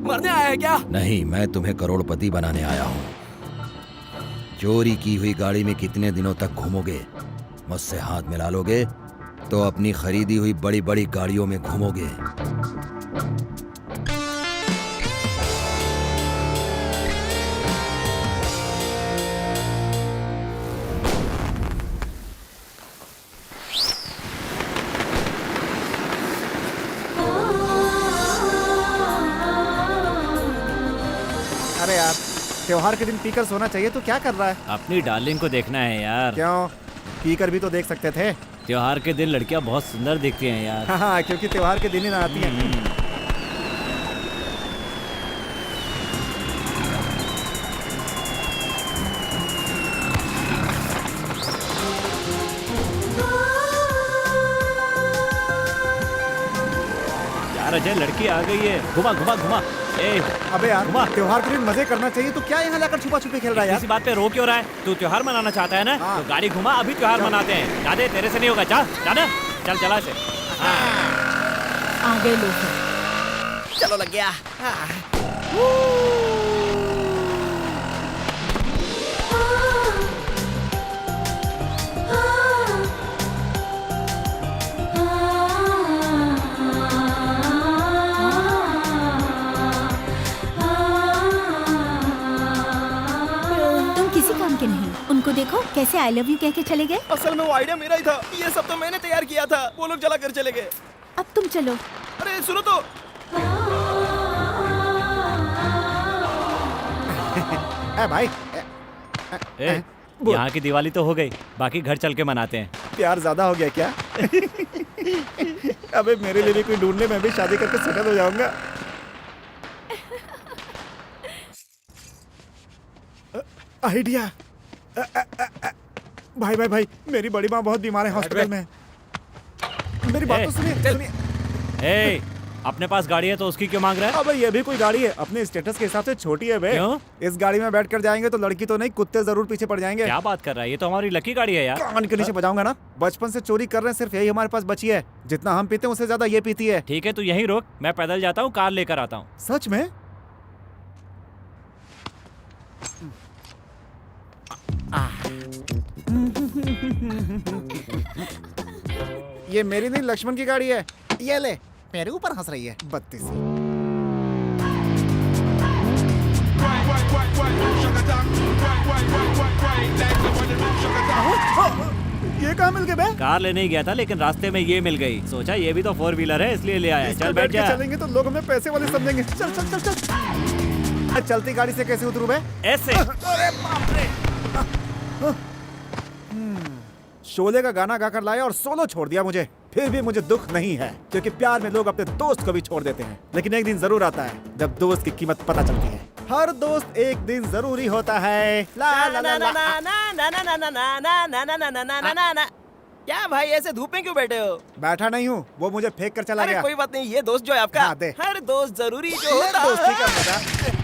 मरने आया है क्या? नहीं, मैं तुम्हें करोड़पति बनाने आया हूँ। चोरी की हुई गाड़ी में कितने दिनों तक घूमोगे? मुझसे हाथ मिला लोगे तो अपनी खरीदी हुई बड़ी बड़ी गाड़ियों में घूमोगे। अरे यार, त्योहार के दिन पीकर सोना चाहिए, तो क्या कर रहा है? अपनी डार्लिंग को देखना है यार। क्यों? पीकर भी तो देख सकते थे। त्योहार के दिन लड़कियां बहुत सुंदर दिखती हैं यार। हाँ, क्योंकि त्योहार के दिन ही ना आती हैं। यार अजय, लड़की आ गई है। घुमा घुमा घुमा। ए, अबे यार, घुमा। त्योहार के दिन मजे करना चाहिए, तो क्या यहाँ लाकर छुपा छुपी खेल रहा है यार? इसी बात पे रो क्यों रहा है? तू त्योहार मनाना चाहता है ना? हाँ। तो गाड़ी घुमा, अभी त्योहार मनाते हैं। दादे तेरे से नहीं होगा, जा दादा, चल चला से। आ गए लोग। चलो लग गया। तुम किसी काम के नहीं। उनको देखो कैसे आई लव यू कह के चले गए। असल में वो आइडिया मेरा ही था, ये सब तो मैंने तैयार किया था, वो लोग जला कर चले गए। अब तुम चलो। अरे सुनो तो। भाई, ए, यहाँ की दिवाली तो हो गई, बाकी घर चल के मनाते हैं। प्यार ज्यादा हो गया क्या? अबे मेरे लिए भी कोई ढूंढ ले, मैं भी शादी करके सेटल हो जाऊंगा। आइडिया। भाई भाई भाई, मेरी बड़ी माँ बहुत बीमार है, हॉस्पिटल में। मेरी बात तो सुनिए सुनिए। ए, अपने पास गाड़ी है तो उसकी क्यों मांग रहा है? अबे ये भी कोई गाड़ी है? अपने स्टेटस के हिसाब से छोटी है बे। क्यों? इस गाड़ी में बैठ कर जाएंगे तो लड़की तो नहीं, कुत्ते जरूर पीछे पड़ जाएंगे। क्या बात कर रहा है? ये तो हमारी लकी गाड़ी है यार। कान के नीचे बजाऊंगा ना। बचपन से चोरी कर रहे हैं, सिर्फ यही हमारे पास बची है। जितना हम पीते हैं उससे ज्यादा ये पीती है। ठीक है, तू यहीं रुक, मैं पैदल जाता हूँ, कार लेकर आता हूँ। सच में? ये मेरी नहीं, लक्ष्मण की गाड़ी है। ये ले, मेरे ऊपर हंस रही है बत्तीस। ये कहाँ मिल गए बे? कार लेने ही गया था लेकिन रास्ते में ये मिल गई। सोचा ये भी तो 4 व्हीलर है इसलिए ले आया। चल बैठ जा। चलेंगे तो लोग हमें पैसे वाले समझेंगे। चल चल चल चल। चलती गाड़ी से कैसे उतरूं बे? ऐसे। अरे बाप रे। शोले का गाना गाकर लाया और सोलो छोड़ दिया मुझे। फिर भी मुझे दुख नहीं है, क्योंकि प्यार में लोग अपने दोस्त को भी छोड़ देते हैं। लेकिन एक दिन जरूर आता है जब दोस्त की कीमत पता चलती है। हर दोस्त एक दिन जरूरी होता है। ला ला ला ला। क्या भाई ऐसे धूप में क्यों बैठे हो? बैठा नहीं हूँ, वो मुझे फेंक कर चला गया। कोई बात नहीं, ये दोस्त जो है आपका, हाँ, दे। हर दोस्त जरूरी जो होता दोस्ती का मजा।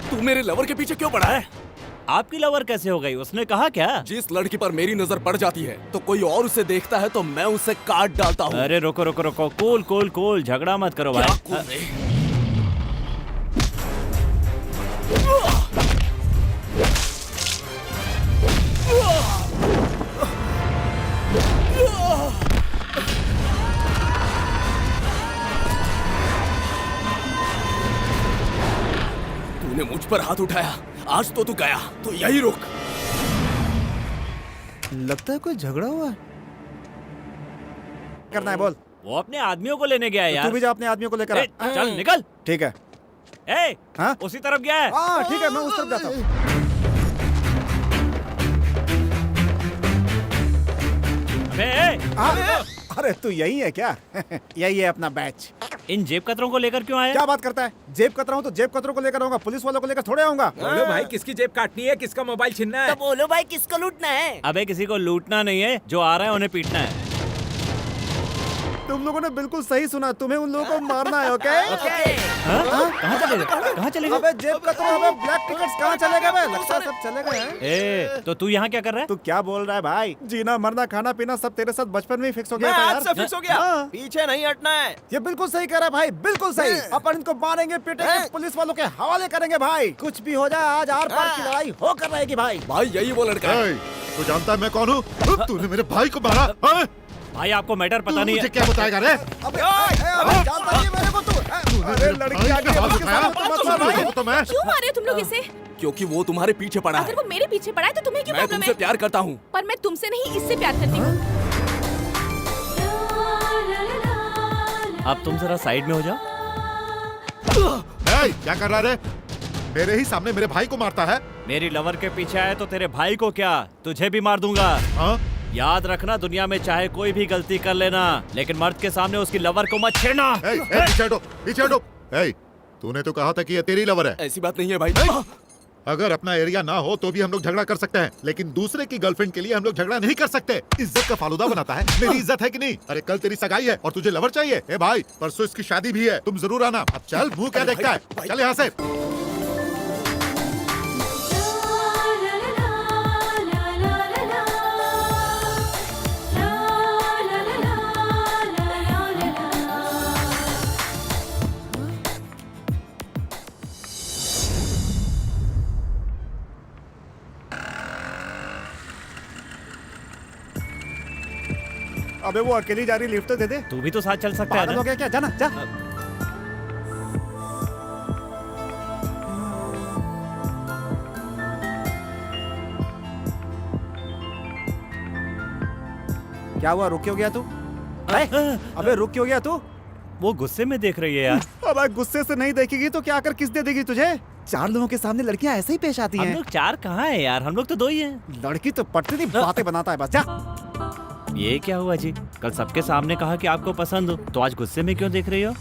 तू मेरे लवर के पीछे क्यों पड़ा है? आपकी लवर कैसे हो गई? उसने कहा क्या? जिस लड़की पर मेरी नजर पड़ जाती है तो कोई और उसे देखता है तो मैं उसे काट डालता हूँ। अरे रुको रुको रुको, कूल कूल कूल, झगड़ा मत करो भाई। तूने मुझ पर हाथ उठाया, आज तो तू गया, तो यही रुक। लगता है कोई झगड़ा हुआ है। करना है बोल। वो अपने आदमियों को लेने गया है यार। तू भी जा अपने आदमियों को लेकर आ। चल निकल। ठीक है। ए, हाँ? उसी तरफ गया है। हाँ ठीक है, मैं उस तरफ जाता हूँ। अरे तू यही है क्या? यही है अपना बैच। इन जेब कतरों को लेकर क्यों आया? क्या बात करता है? जेब कतरा हूँ तो जेब कतरों को लेकर आऊंगा, पुलिस वालों को लेकर थोड़े आऊंगा। बोलो भाई, किसकी जेब काटनी है, किसका मोबाइल छीनना है? तो बोलो भाई, किसको लूटना है? अबे किसी को लूटना नहीं है, जो आ रहा है उन्हें पीटना है। तुम लोगों ने बिल्कुल सही सुना, तुम्हें उन लोगों को मारना है। ओके? कहाँ चलेगा? कहाँ चलेगा? अबे जेब कतरा, अबे ब्लैक टिकट्स कहाँ चले गए? लगता है सब चले गए हैं। ए, तो तू यहाँ क्या कर रहा है? तू क्या बोल रहा है भाई? जीना मरना खाना पीना सब तेरे साथ बचपन में ही फिक्स हो गया था यार। आज से फिक्स हो गया, पीछे नहीं हटना है। ये बिल्कुल सही कह रहा है भाई, बिल्कुल सही। अपन इनको मारेंगे पीटेंगे, पुलिस वालों के हवाले करेंगे भाई। कुछ भी हो जाए, आज आर पार की लड़ाई होकर रहेगी भाई। भाई यही वो लड़का है। तू जानता है मैं कौन हूँ? तूने मेरे भाई को मारा। भाई आपको मैटर पता नहीं है। मुझे क्या बताएगा रे? अबे जानता नहीं है मेरे को तू। अरे लड़की आ गई, उसके सामने तो मत मार भाई। तो मैं क्यों मारे हो तुम लोग इसे? क्योंकि वो तुम्हारे पीछे पड़ा है। अगर वो मेरे पीछे पड़ा है तो तुम्हें क्यों मैं प्रॉब्लम तुमसे है? प्यार करता हूँ। पर मैं तुमसे नहीं, इससे प्यार करती हूँ। अब तुम जरा साइड में हो जाओ। क्या कर रहा रे? मेरे ही सामने मेरे भाई को मारता है। मेरी लवर के पीछे आए तो तेरे भाई को क्या, तुझे भी मार दूंगा। हाँ? याद रखना, दुनिया में चाहे कोई भी गलती कर लेना, लेकिन मर्द के सामने उसकी लवर को मत छेड़ना। पीछे हटो, पीछे हटो। तूने तो कहा था कि ये तेरी लवर है। ऐसी बात नहीं है भाई। अगर अपना एरिया ना हो तो भी हम लोग झगड़ा कर सकते हैं, लेकिन दूसरे की गर्लफ्रेंड के लिए हम लोग झगड़ा नहीं कर सकते। इज्जत का फालूदा बनाता है। मेरी इज्जत है कि नहीं? अरे कल तेरी सगाई है और तुझे लवर चाहिए? ए भाई, परसों इसकी शादी भी है, तुम जरूर आना। अब चल, मुंह क्या देखता है? चल यहाँ से। अबे वो अकेली जा रही, लिफ्ट तो दे दे। तू भी तो साथ चल सकता है पागल हो ना? गया क्या? जाना जा। क्या हुआ, रुक क्यों गया तू? अबे रुक क्यों गया तू? वो गुस्से में देख रही है यार। अबे गुस्से से नहीं देखेगी तो क्या कर किस दे देगी तुझे? 4 लोगों के सामने लड़कियां ऐसे ही पेश आती हम हैं। लोग 4 कहाँ है यार, हम लोग तो 2 ही हैं। लड़की तो पटती नहीं, बातें बनाता है बस। जा। ये क्या हुआ जी? कल सबके सामने कहा कि आपको पसंद हो, तो आज गुस्से में क्यों देख रही हो?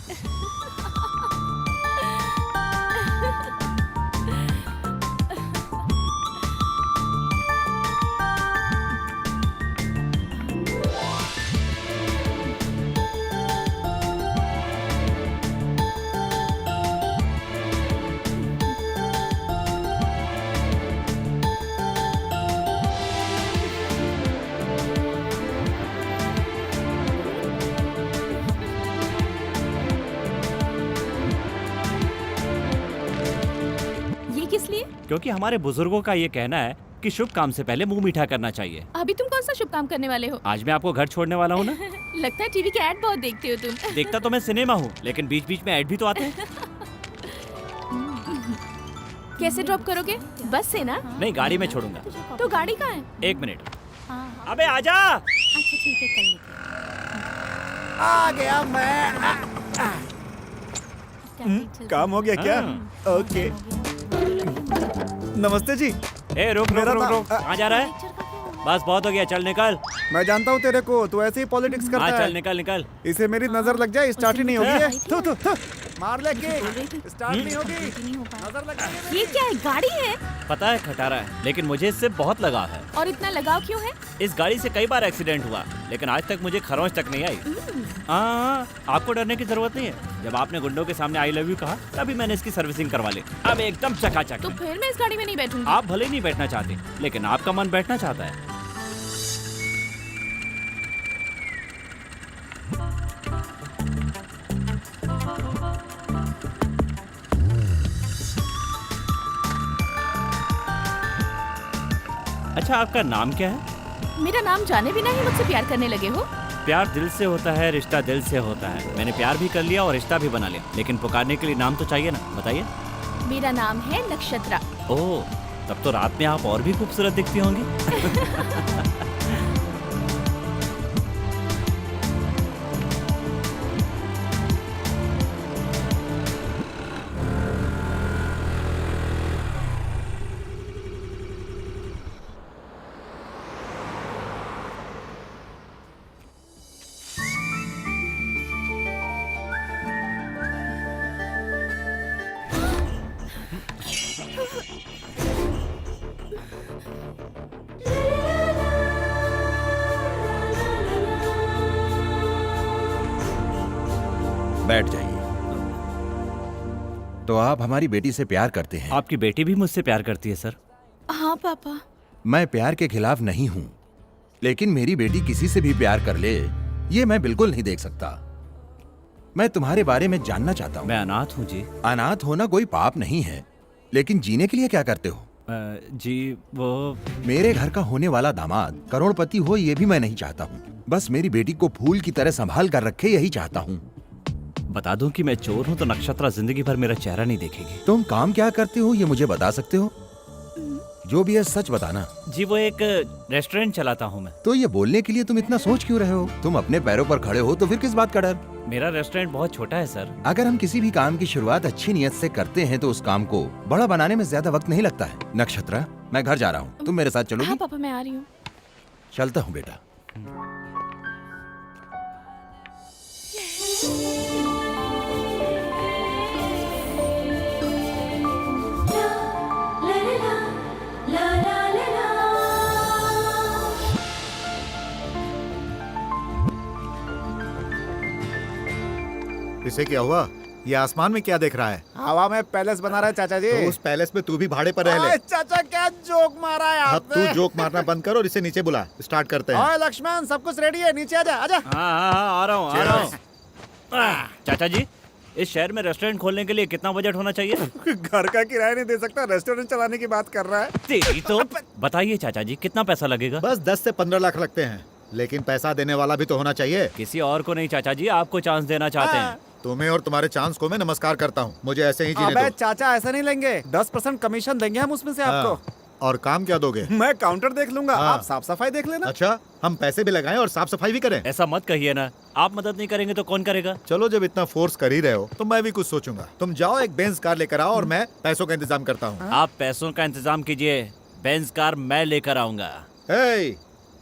किस लिए? क्योंकि हमारे बुजुर्गों का ये कहना है कि शुभ काम से पहले मुंह मीठा करना चाहिए। अभी तुम कौन सा शुभ काम करने वाले हो? आज मैं आपको घर छोड़ने वाला हूँ ना। लगता है टीवी के ऐड बहुत देखते हो तुम। देखता तो मैं सिनेमा हूँ, लेकिन बीच बीच में ऐड भी तो आते हैं। कैसे ड्रॉप करोगे? बस से ना? नहीं, गाड़ी में छोड़ूंगा। तो गाड़ी कहाँ है? 1 मिनट। अबे आजा। अच्छा ठीक है, कर लेते आ गया मैं। काम हो गया क्या? ओके। नमस्ते जी। ए रुक रुक रुक रुक, कहाँ जा रहा है? बस बहुत हो गया, चल निकल। मैं जानता हूँ तेरे को, तू ऐसे ही पॉलिटिक्स करता है। चल निकल निकल। इसे मेरी नजर लग जाए, स्टार्ट ही नहीं होगी। थू थू थू, मार ले के स्टार्ट नहीं होगी। नजर लग जाएगी। ये क्या है? गाड़ी है? पता है खटारा है, लेकिन मुझे इससे बहुत लगाव है। और इतना लगाव क्यों है? इस गाड़ी से कई बार एक्सीडेंट हुआ, लेकिन आज तक मुझे खरोंच तक नहीं आई। आपको डरने की जरूरत नहीं है। जब आपने गुंडों के सामने आई लव यू कहा, तभी मैंने इसकी सर्विसिंग करवा ली। अब एकदम चकाचक। तो फिर मैं इस गाड़ी में नहीं बैठूंगी। आप भले नहीं बैठना चाहते, लेकिन आपका मन बैठना चाहता है। अच्छा, आपका नाम क्या है? मेरा नाम जाने बिना ही मुझसे प्यार करने लगे हो? प्यार दिल से होता है, रिश्ता दिल से होता है। मैंने प्यार भी कर लिया और रिश्ता भी बना लिया, लेकिन पुकारने के लिए नाम तो चाहिए ना। बताइए। मेरा नाम है नक्षत्रा। ओह, तब तो रात में आप और भी खूबसूरत दिखती होंगी। बैठ जाइए। तो आप हमारी बेटी से प्यार करते हैं? आपकी बेटी भी मुझसे प्यार करती है सर। हाँ पापा। मैं प्यार के खिलाफ नहीं हूँ, लेकिन मेरी बेटी किसी से भी प्यार कर ले, ये मैं बिल्कुल नहीं देख सकता। मैं तुम्हारे बारे में जानना चाहता हूँ। मैं अनाथ हूँ जी। अनाथ होना कोई पाप नहीं है, लेकिन जीने के लिए क्या करते हो? जी वो मेरे घर का होने वाला दामाद करोड़पति हो, ये भी मैं नहीं चाहता हूँ। बस मेरी बेटी को फूल की तरह संभाल कर रखे, यही चाहता हूँ। बता दूं कि मैं चोर हूं तो नक्षत्रा जिंदगी भर मेरा चेहरा नहीं देखेगी। तुम काम क्या करते हो ये मुझे बता सकते हो? जो भी है सच बताना। जी वो एक रेस्टोरेंट चलाता हूं मैं। तो ये बोलने के लिए तुम इतना सोच क्यों रहे हो? तुम अपने पैरों पर खड़े हो तो फिर किस बात का डर? मेरा रेस्टोरेंट बहुत छोटा है सर। अगर हम किसी भी काम की शुरुआत अच्छी नियत से करते हैं तो उस काम को बड़ा बनाने में ज्यादा वक्त नहीं लगता है। नक्षत्रा, मैं घर जा रहा हूँ, तुम मेरे साथ चलोगी? हाँ पापा, मैं आ रही हूँ। चलता हूँ बेटा। इसे क्या हुआ? ये आसमान में क्या देख रहा है? हवा में पैलेस बना रहा है चाचा जी। तो उस पैलेस में तू भी भाड़े पर रह ले। चाचा क्या जोक मारा है अब आपने? तू जोक मारना बंद कर और इसे नीचे बुला। स्टार्ट करते हैं। ओए लक्ष्मण, सब कुछ रेडी है, नीचे आजा आजा। हाँ, आ रहा हूँ। चाचा जी, इस शहर में रेस्टोरेंट खोलने के लिए कितना बजट होना चाहिए? घर का किराया नहीं दे सकता, रेस्टोरेंट चलाने की बात कर रहा है। तेरी तो। बताइए चाचा जी, कितना पैसा लगेगा? बस 10 से 15 लाख लगते हैं, लेकिन पैसा देने वाला भी तो होना चाहिए। किसी और को नहीं चाचा जी, आपको चांस देना चाहते हैं। तुम्हें और तुम्हारे चांस को मैं नमस्कार करता हूँ। मुझे ऐसे ही जीने अबे दो। चाचा ऐसा नहीं लेंगे, 10% कमीशन देंगे हम उसमें से आपको। और काम क्या दोगे? मैं काउंटर देख लूंगा, हाँ। आप साफ सफाई देख लेना। अच्छा, हम पैसे भी लगाएं और साफ सफाई भी करें। ऐसा मत कहिए ना, आप मदद नहीं करेंगे तो कौन करेगा? चलो, जब इतना फोर्स कर ही रहे हो तो मैं भी कुछ सोचूंगा। तुम जाओ, एक बेंज कार लेकर आओ और मैं पैसों का इंतजाम करता हूँ। आप पैसों का इंतजाम कीजिए, बेंज कार मैं लेकर आऊंगा।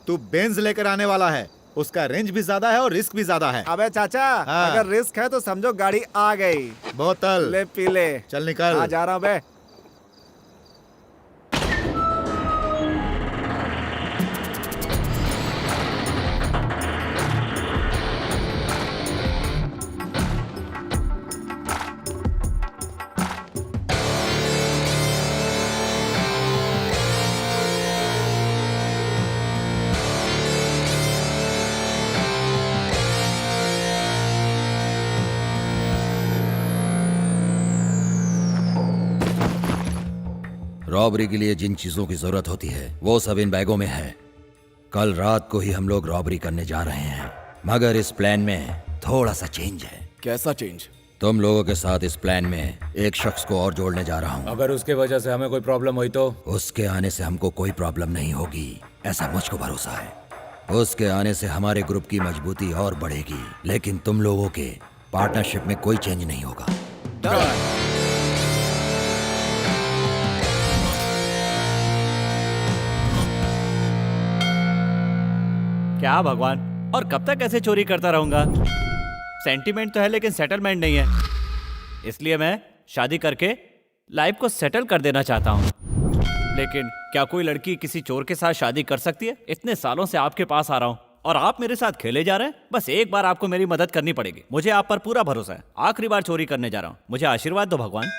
तू बेंज लेकर आने वाला है, उसका रेंज भी ज्यादा है और रिस्क भी ज्यादा है। अबे चाचा, हाँ। अगर रिस्क है तो समझो गाड़ी आ गई। बोतल ले पी ले। चल निकल। आ जा रहा हूँ बे। रॉबरी के लिए जिन चीजों की जरूरत होती है वो सब इन बैगों में है। कल रात को ही हम लोग रॉबरी करने जा रहे हैं, मगर इस प्लान में थोड़ा सा चेंज है। कैसा चेंज? तुम लोगों के साथ इस प्लान में एक शख्स को और जोड़ने जा रहा हूँ। अगर उसके वजह से हमें कोई प्रॉब्लम हुई तो? उसके आने से हमको कोई प्रॉब्लम नहीं होगी, ऐसा मुझको भरोसा है। उसके आने से हमारे ग्रुप की मजबूती और बढ़ेगी, लेकिन तुम लोगों के पार्टनरशिप में कोई चेंज नहीं होगा। क्या भगवान, और कब तक ऐसे चोरी करता रहूंगा? सेंटीमेंट तो है लेकिन सेटलमेंट नहीं है, इसलिए मैं शादी करके लाइफ को सेटल कर देना चाहता हूँ। लेकिन क्या कोई लड़की किसी चोर के साथ शादी कर सकती है? इतने सालों से आपके पास आ रहा हूँ और आप मेरे साथ खेले जा रहे हैं। बस एक बार आपको मेरी मदद करनी पड़ेगी, मुझे आप पर पूरा भरोसा है। आखिरी बार चोरी करने जा रहा हूँ, मुझे आशीर्वाद दो भगवान।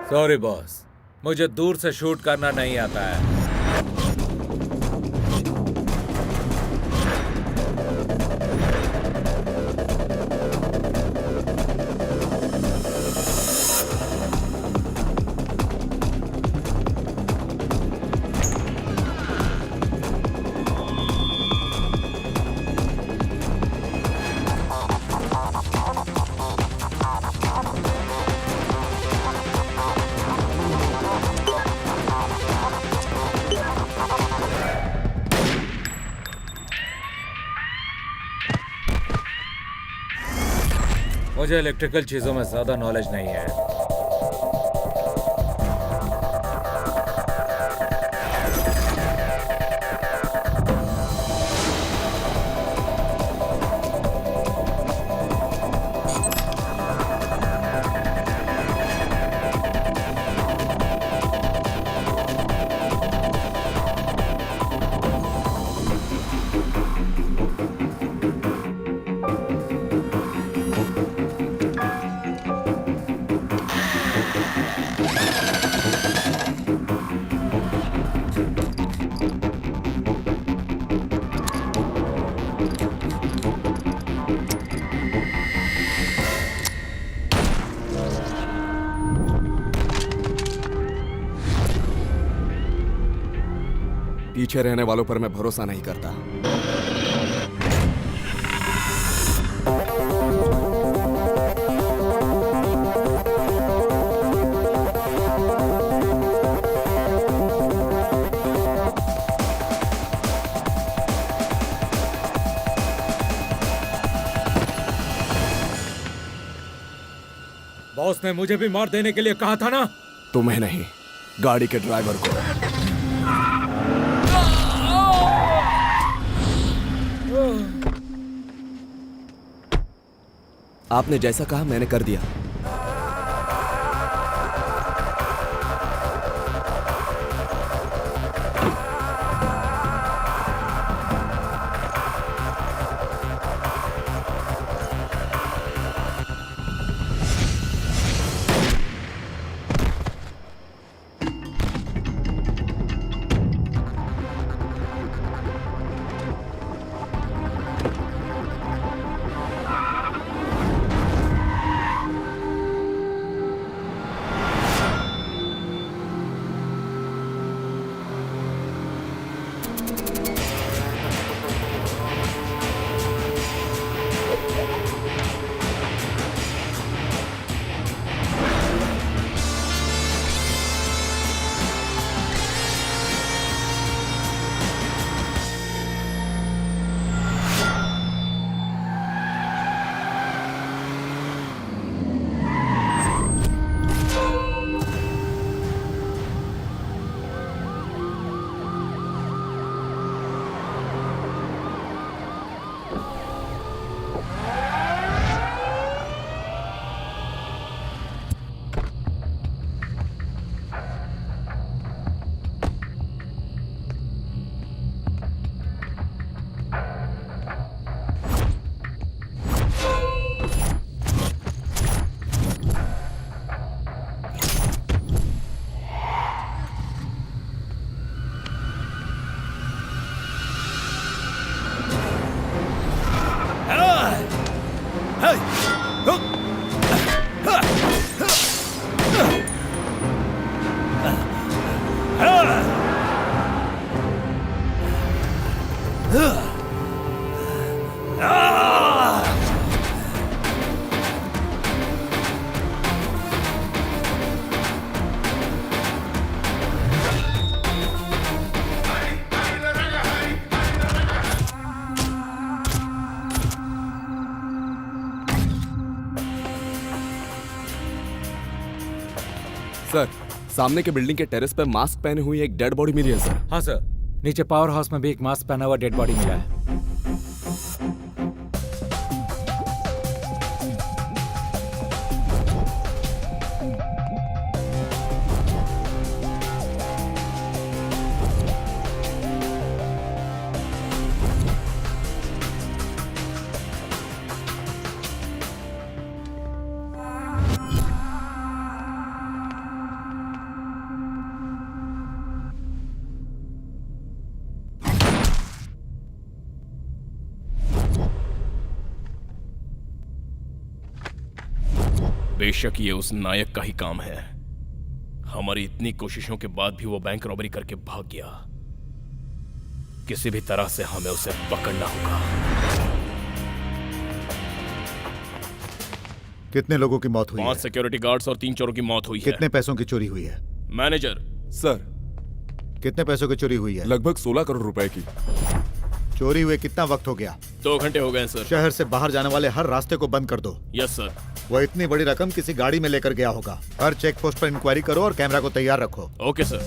सॉरी बॉस, मुझे दूर से शूट करना नहीं आता है। मुझे इलेक्ट्रिकल चीजों में ज्यादा नॉलेज नहीं है। पीछे रहने वालों पर मैं भरोसा नहीं करता। बॉस ने मुझे भी मार देने के लिए कहा था ना? तुम्हें नहीं, गाड़ी के ड्राइवर को। आपने जैसा कहा मैंने कर दिया। सर, सामने के बिल्डिंग के टेरेस पे मास्क पहने हुई एक डेड बॉडी मिली है सर। हाँ सर, नीचे पावर हाउस में भी एक मास्क पहना हुआ डेड बॉडी मिला है। बेशक ये उस नायक का ही काम है। हमारी इतनी कोशिशों के बाद भी वो बैंक रॉबरी करके भाग गया। किसी भी तरह से हमें उसे पकड़ना होगा। कितने लोगों की मौत हुई 5 सिक्योरिटी गार्ड्स और 3 चोरों की मौत हुई है। कितने पैसों की चोरी हुई है? मैनेजर सर, कितने पैसों की चोरी हुई है? लगभग 16 करोड़ रुपए की। चोरी हुए कितना वक्त हो गया? 2 घंटे हो गए सर। शहर से बाहर जाने वाले हर रास्ते को बंद कर दो। Yes sir. वो इतनी बड़ी रकम किसी गाड़ी में लेकर गया होगा। हर चेक पोस्ट पर इंक्वायरी करो और कैमरा को तैयार रखो। Okay sir.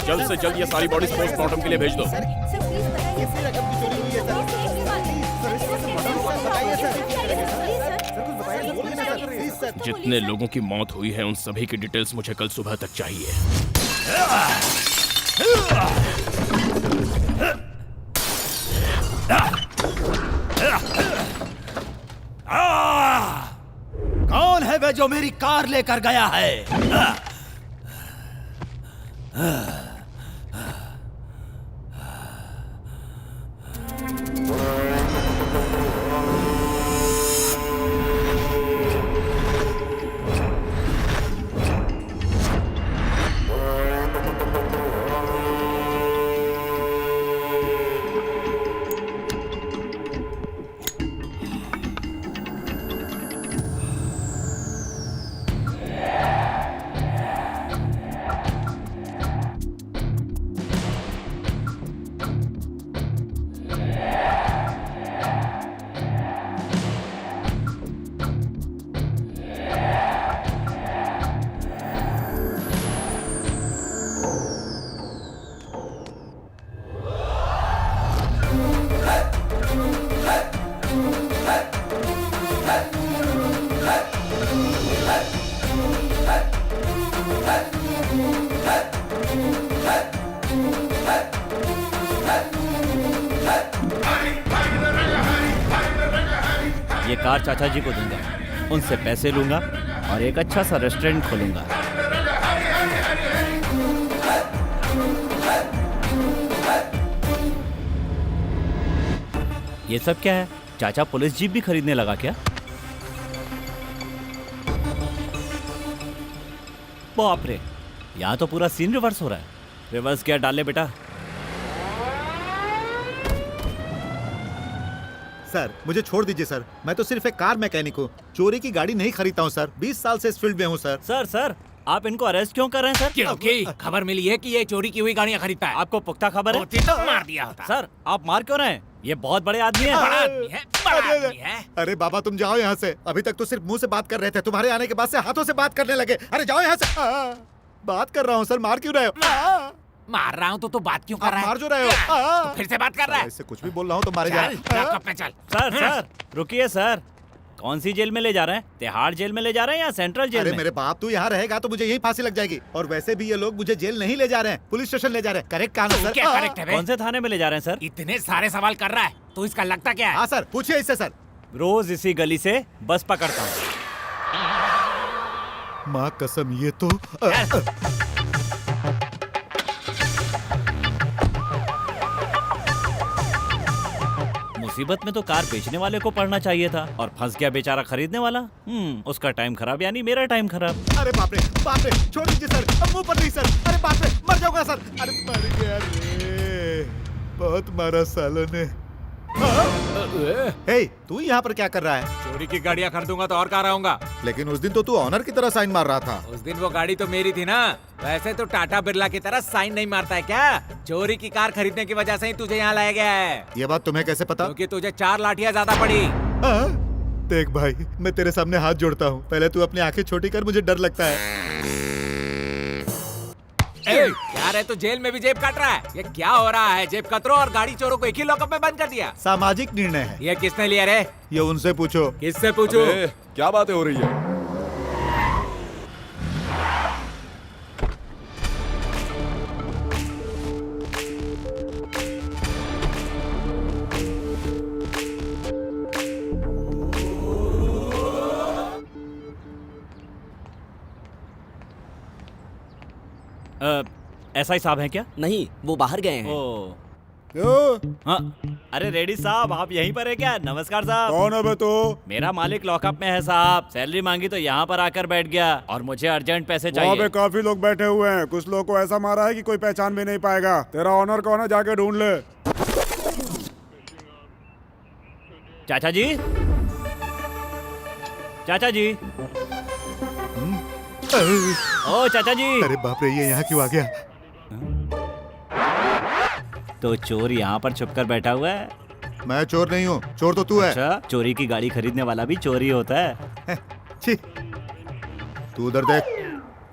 जल्द से जल्द ये सारी बॉडीज पोस्टमार्टम के लिए भेज दो। जितने लोगों की मौत हुई है उन सभी की डिटेल्स मुझे कल सुबह तक चाहिए। कौन है वे जो मेरी कार लेकर गया है? ये कार चाचा जी को दूंगा, उनसे पैसे लूंगा और एक अच्छा सा रेस्टोरेंट खोलूंगा। ये सब क्या है? चाचा पुलिस जीप भी खरीदने लगा क्या? बाप रे, यहाँ तो पूरा सीन रिवर्स हो रहा है। रिवर्स क्या डाले बेटा? सर मुझे छोड़ दीजिए सर, मैं तो सिर्फ एक कार मैकेनिक हूँ, चोरी की गाड़ी नहीं खरीदता हूँ सर। 20 साल से इस फील्ड में हूँ सर। सर आप इनको अरेस्ट क्यों कर रहे हैं सर? क्योंकि खबर मिली है कि ये चोरी की हुई गाड़ियाँ खरीदता है। आपको पुख्ता खबर है? होती तो मार दिया होता। सर आप मार क्यों रहे हैं? ये बहुत बड़े आदमी है। बड़ा आदमी है, बड़ा आदमी है। अरे बाबा तुम जाओ यहाँ से। अभी तक तो सिर्फ मुंह से बात कर रहे थे, तुम्हारे आने के बाद से हाथों से बात करने लगे। अरे जाओ यहाँ से। बात कर रहा हूँ सर, मार क्यों रहे हो? मार रहा हूँ तो बात क्यों कर रहा है? मार जो रहे हो। तो फिर से बात कर रहा है। इससे कुछ भी बोल रहा हूँ तो मारे जा। चल। सर रुकिए सर, कौन सी जेल में ले जा रहे हैं? तिहाड़ जेल में ले जा रहे हैं या सेंट्रल जेल अरे में? मेरे बाप, तू यहाँ रहेगा तो मुझे यही फांसी लग जाएगी। और वैसे भी ये लोग मुझे जेल नहीं ले जा रहे हैं, पुलिस स्टेशन ले जा रहे हैं। करेक्ट कहा ना सर? क्या करेक्ट है? कौन से थाने में ले जा रहे हैं सर? इतने सारे सवाल कर रहा है तो इसका लगता क्या है? हाँ सर, पूछिए इससे सर। रोज इसी गली से बस पकड़ता हूँ। माँ कसम, ये तो मुसीबत में तो कार बेचने वाले को पड़ना चाहिए था और फंस गया बेचारा खरीदने वाला। उसका टाइम खराब यानी मेरा टाइम खराब। अरे बाप रे, छोड़ दीजिए सर, अब मुंह पर नहीं सर। अरे बाप रे, मर जाऊंगा सर। अरे मर गया रे, बहुत मारा सालों ने। हे, तू यहाँ पर क्या कर रहा है? चोरी की गाड़ियाँ खरीदूंगा तो और कहाँ रहूंगा? लेकिन उस दिन तो तू ऑनर की तरह साइन मार रहा था। उस दिन वो गाड़ी तो मेरी थी ना। वैसे तो टाटा बिरला की तरह साइन नहीं मारता है क्या? चोरी की कार खरीदने की वजह से ही तुझे यहाँ लाया गया है। ये बात तुम्हें कैसे पता? क्योंकि तुझे 4 लाठियाँ ज्यादा पड़ी। देख भाई, मैं तेरे सामने हाथ जोड़ता हूँ, पहले तू अपनी आंखें छोटी कर, मुझे डर लगता है। क्या रे, तू जेल में भी जेब काट रहा है? ये क्या हो रहा है? जेब कतरों और गाड़ी चोरों को एक ही लॉकअप में बंद कर दिया। सामाजिक निर्णय है। ये किसने लिया रे? ये उनसे पूछो। किससे पूछो? क्या बातें हो रही है? एसआई साहब हैं क्या? नहीं, वो बाहर गए हैं। ओ हाँ, अरे रेडी साहब, आप यहीं पर है क्या? नमस्कार साहब। कौन है बे तू? मेरा मालिक लॉकअप में है साहब, सैलरी मांगी तो यहाँ पर आकर बैठ गया और मुझे अर्जेंट पैसे वहाँ पे चाहिए। काफी लोग बैठे हुए हैं, कुछ लोग को ऐसा मारा है कि कोई पहचान भी नहीं पाएगा। तेरा ऑनर कौन है, जाके ढूंढ ले। चाचा जी, चाचा जी, ओ चाचा जी। अरे बाप रे, ये यहाँ क्यों आ गया? तो चोर यहाँ पर छुपकर बैठा हुआ है। मैं चोर नहीं हूँ, चोर तो तू है। अच्छा, चोरी की गाड़ी खरीदने वाला भी चोरी होता है। छी, तू उधर देख।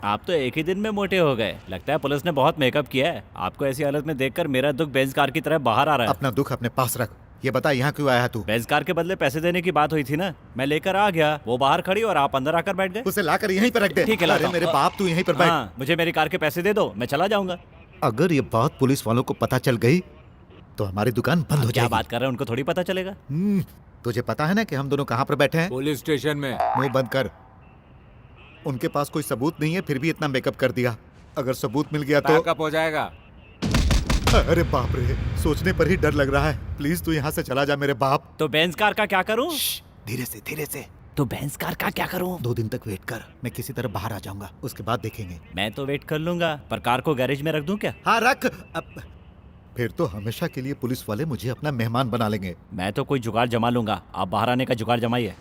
आप तो एक ही दिन में मोटे हो गए। लगता है पुलिस ने बहुत मेकअप किया है। आपको ऐसी हालत में देखकर मेरा दुख बेंज कार की तरह बाहर आ रहा है। अपना दुख अपने पास रख। ये बता, यहाँ क्यों आया तू? बेंज कार के बदले पैसे देने की बात हुई थी ना, मैं लेकर आ गया। वो बाहर खड़ी और आप अंदर आकर बैठ गए। उसे लाकर यहीं पर रख दे। ठीक है, लाता अरे हूँ। मेरे बाप, तू यहीं पर बैठ। हाँ, मुझे मेरी कार के पैसे दे दो, मैं चला जाऊंगा। अगर ये बात पुलिस वालों को पता चल गई तो हमारी दुकान बंद हो क्या जाएगी। बात कर रहे हैं, उनको थोड़ी पता चलेगा। तुझे पता है ना कि हम दोनों कहाँ पर बैठे हैं? पुलिस स्टेशन में। मुंह बंद कर। उनके पास कोई सबूत नहीं है, फिर भी इतना मेकअप कर दिया। अगर सबूत मिल गया तो बैकअप हो जाएगा। अरे बाप रे, सोचने पर ही डर लग रहा है। प्लीज तू यहाँ से चला जा मेरे बाप। तो बेंज कार का क्या करूं? धीरे से, धीरे से। तो बेंज कार का क्या करूं? 2 दिन तक वेट कर, मैं किसी तरह बाहर आ जाऊंगा, उसके बाद देखेंगे। मैं तो वेट कर लूंगा, पर कार को गैरेज में रख दूं क्या? हाँ रख। फिर तो हमेशा के लिए पुलिस वाले मुझे अपना मेहमान बना लेंगे। मैं तो कोई जुगाड़ जमा लूंगा, आप बाहर आने का जुगाड़ जमाइए।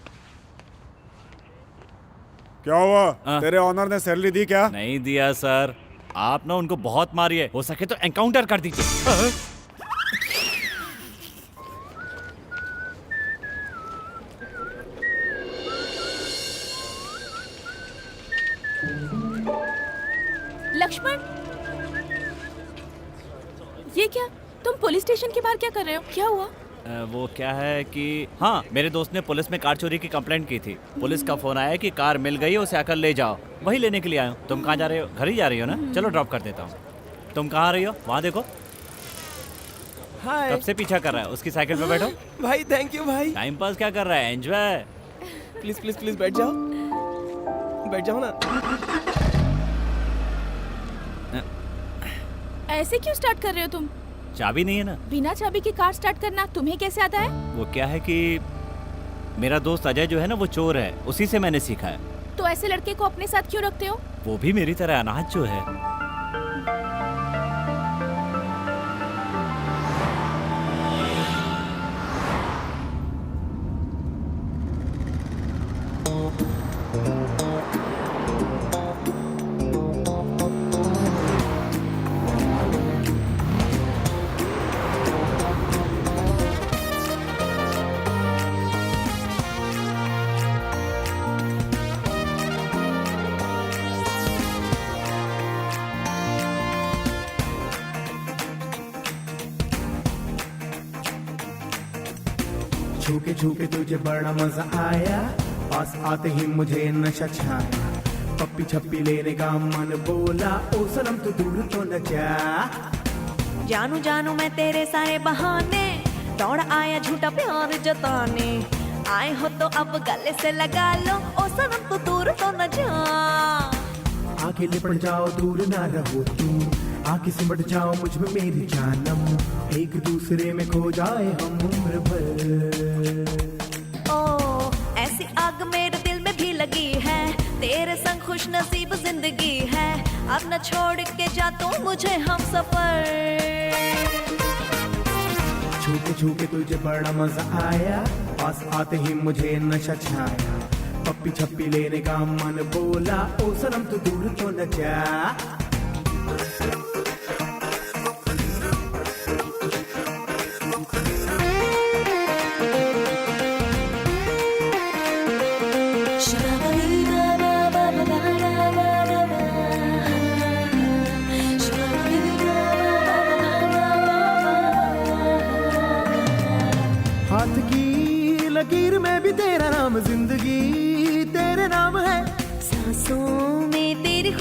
क्या हुआ? तेरे ऑनर ने सैलरी दी क्या? नहीं दिया सर। आप ना उनको बहुत मारिए, हो सके तो एनकाउंटर कर दीजिए। लक्ष्मण, ये क्या? तुम पुलिस स्टेशन के बाहर क्या कर रहे हो? क्या हुआ? वो क्या है कि हाँ, मेरे दोस्त ने पुलिस में कार चोरी की कंप्लेंट की थी। पुलिस का फोन आया कि कार मिल गई, उसे आकर ले जाओ। वही लेने के लिए आया हूँ। तुम कहाँ जा रहे हो? घर ही जा रही हो ना? चलो ड्रॉप कर देता हूँ। तुम कहाँ आ रही हो? वहाँ देखो। हाय कब से पीछा कर रहा है? उसकी साइकिल पे बैठो। भाई, थैंक यू भाई। टाइम पास क्या कर रहा है? एंजॉय। प्लीज प्लीज प्लीज बैठ जाओ, बैठ जाओ ना। ऐसे क्यों स्टार्ट कर रहे हो तुम? चाबी नहीं है ना? बिना चाबी की कार स्टार्ट करना तुम्हें कैसे आता है? वो क्या है कि मेरा दोस्त अजय जो है ना, वो चोर है, उसी से मैंने सीखा है। तो ऐसे लड़के को अपने साथ क्यों रखते हो? वो भी मेरी तरह अनाथ जो है। छूके छूके तुझे बड़ा मजा आया, पास आते ही मुझे नशा छाया। पप्पी छप्पी लेने का मन बोला, ओ सनम तू दूर तो न जा। जानू जानू मैं तेरे सारे बहाने, दौड़ आया झूठा प्यार जताने। आए हो तो अब गले से लगा लो, ओ सनम तू दूर तो न जा। आके लिपट जाओ, दूर ना रहो तुम, आके सिमट जाओ मुझ में मेरी जानम। एक दूसरे में खो जाए हम उम्र भर। ओ ऐसी आग मेरे दिल में भी लगी है, तेरे संग खुश नसीब जिंदगी है। अब न छोड़ के जा तू मुझे हम सफर। छूके छूके तुझे बड़ा मजा आया, पास आते ही मुझे नशा छाया। पप्पी छप्पी लेने का मन बोला, ओ सनम तू दूर तो न जा।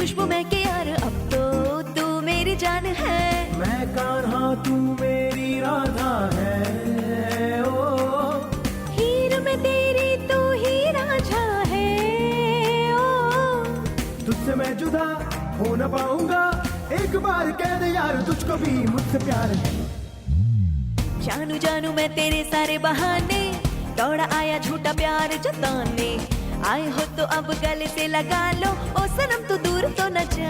खुशबू में के यार अब तो तू मेरी जान है। मैं कान्हा तू मेरी राधा है। ओ हीर में तेरी तू ही राझा है। ओ तुझसे मैं जुदा हो न पाऊंगा, एक बार कह दे यार तुझको भी मुझसे प्यार है। जानू जानू मैं तेरे सारे बहाने, दौड़ा आया झूठा प्यार जताने। आए हो तो अब गले से लगा लो, ओ सनम तू दूर तो न जा।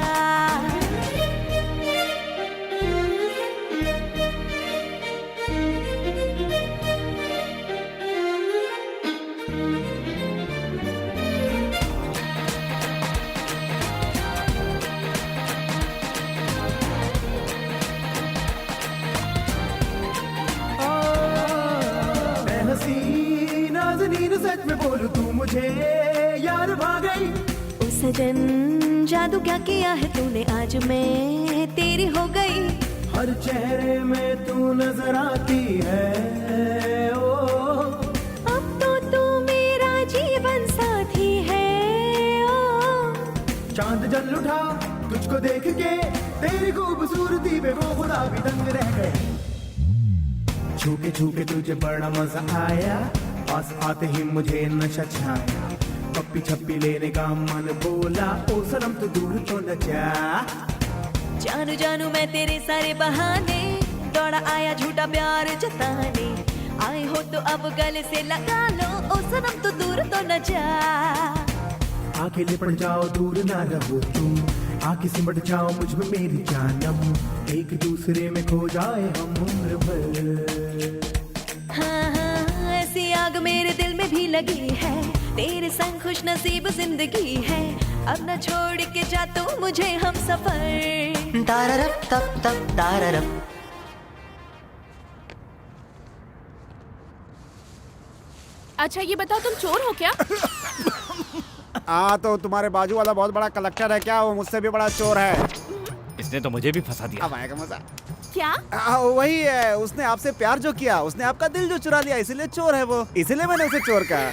मैं हंसी नाज़नीन सच में बोलूं तू मुझे यार भाग गई। ओ सजन जादू क्या किया है तूने, आज मैं तेरी हो गई। हर चेहरे में तू नजर आती है। ओ अब तो तू मेरा जीवन साथी है। ओ चांद जल उठा तुझको देख के, तेरी खूबसूरती पे वो खुदा भी दंग रह गए। छूके तुझे बड़ा मजा आया, पास आते ही मुझे नशा छाया। पप्पी छप्पी लेने का मन बोला, ओ सनम तू दूर तो न जा। जानू जानू मैं तेरे सारे बहाने, दौड़ा आया झूठा प्यार जताने। आए हो तो अब गले से लगा लो, ओ सनम तू दूर तो न जा। आके लिपट जाओ दूर ना रहो तुम, आके सिमट जाओ मुझ में मेरी जानम। एक दूसरे में खो जाए हम उम्र भर। हाँ हाँ ऐसी आग मेरे दिल में भी लगी है, तेरे संग खुश नसीब जिंदगी है। अब न छोड़ के जा तू मुझे हम सफर। ताररप तप तप ताररप। अच्छा ये बताओ तुम चोर हो क्या? हाँ तो तुम्हारे बाजू वाला बहुत बड़ा कलेक्टर है क्या? वो मुझसे भी बड़ा चोर है। इसने तो मुझे भी फंसा दिया। अब आएगा मजा। क्या? वही है, उसने आपसे प्यार जो किया, उसने आपका दिल जो चुरा लिया, इसीलिए चोर है वो। इसीलिए मैंने उसे चोर कहा।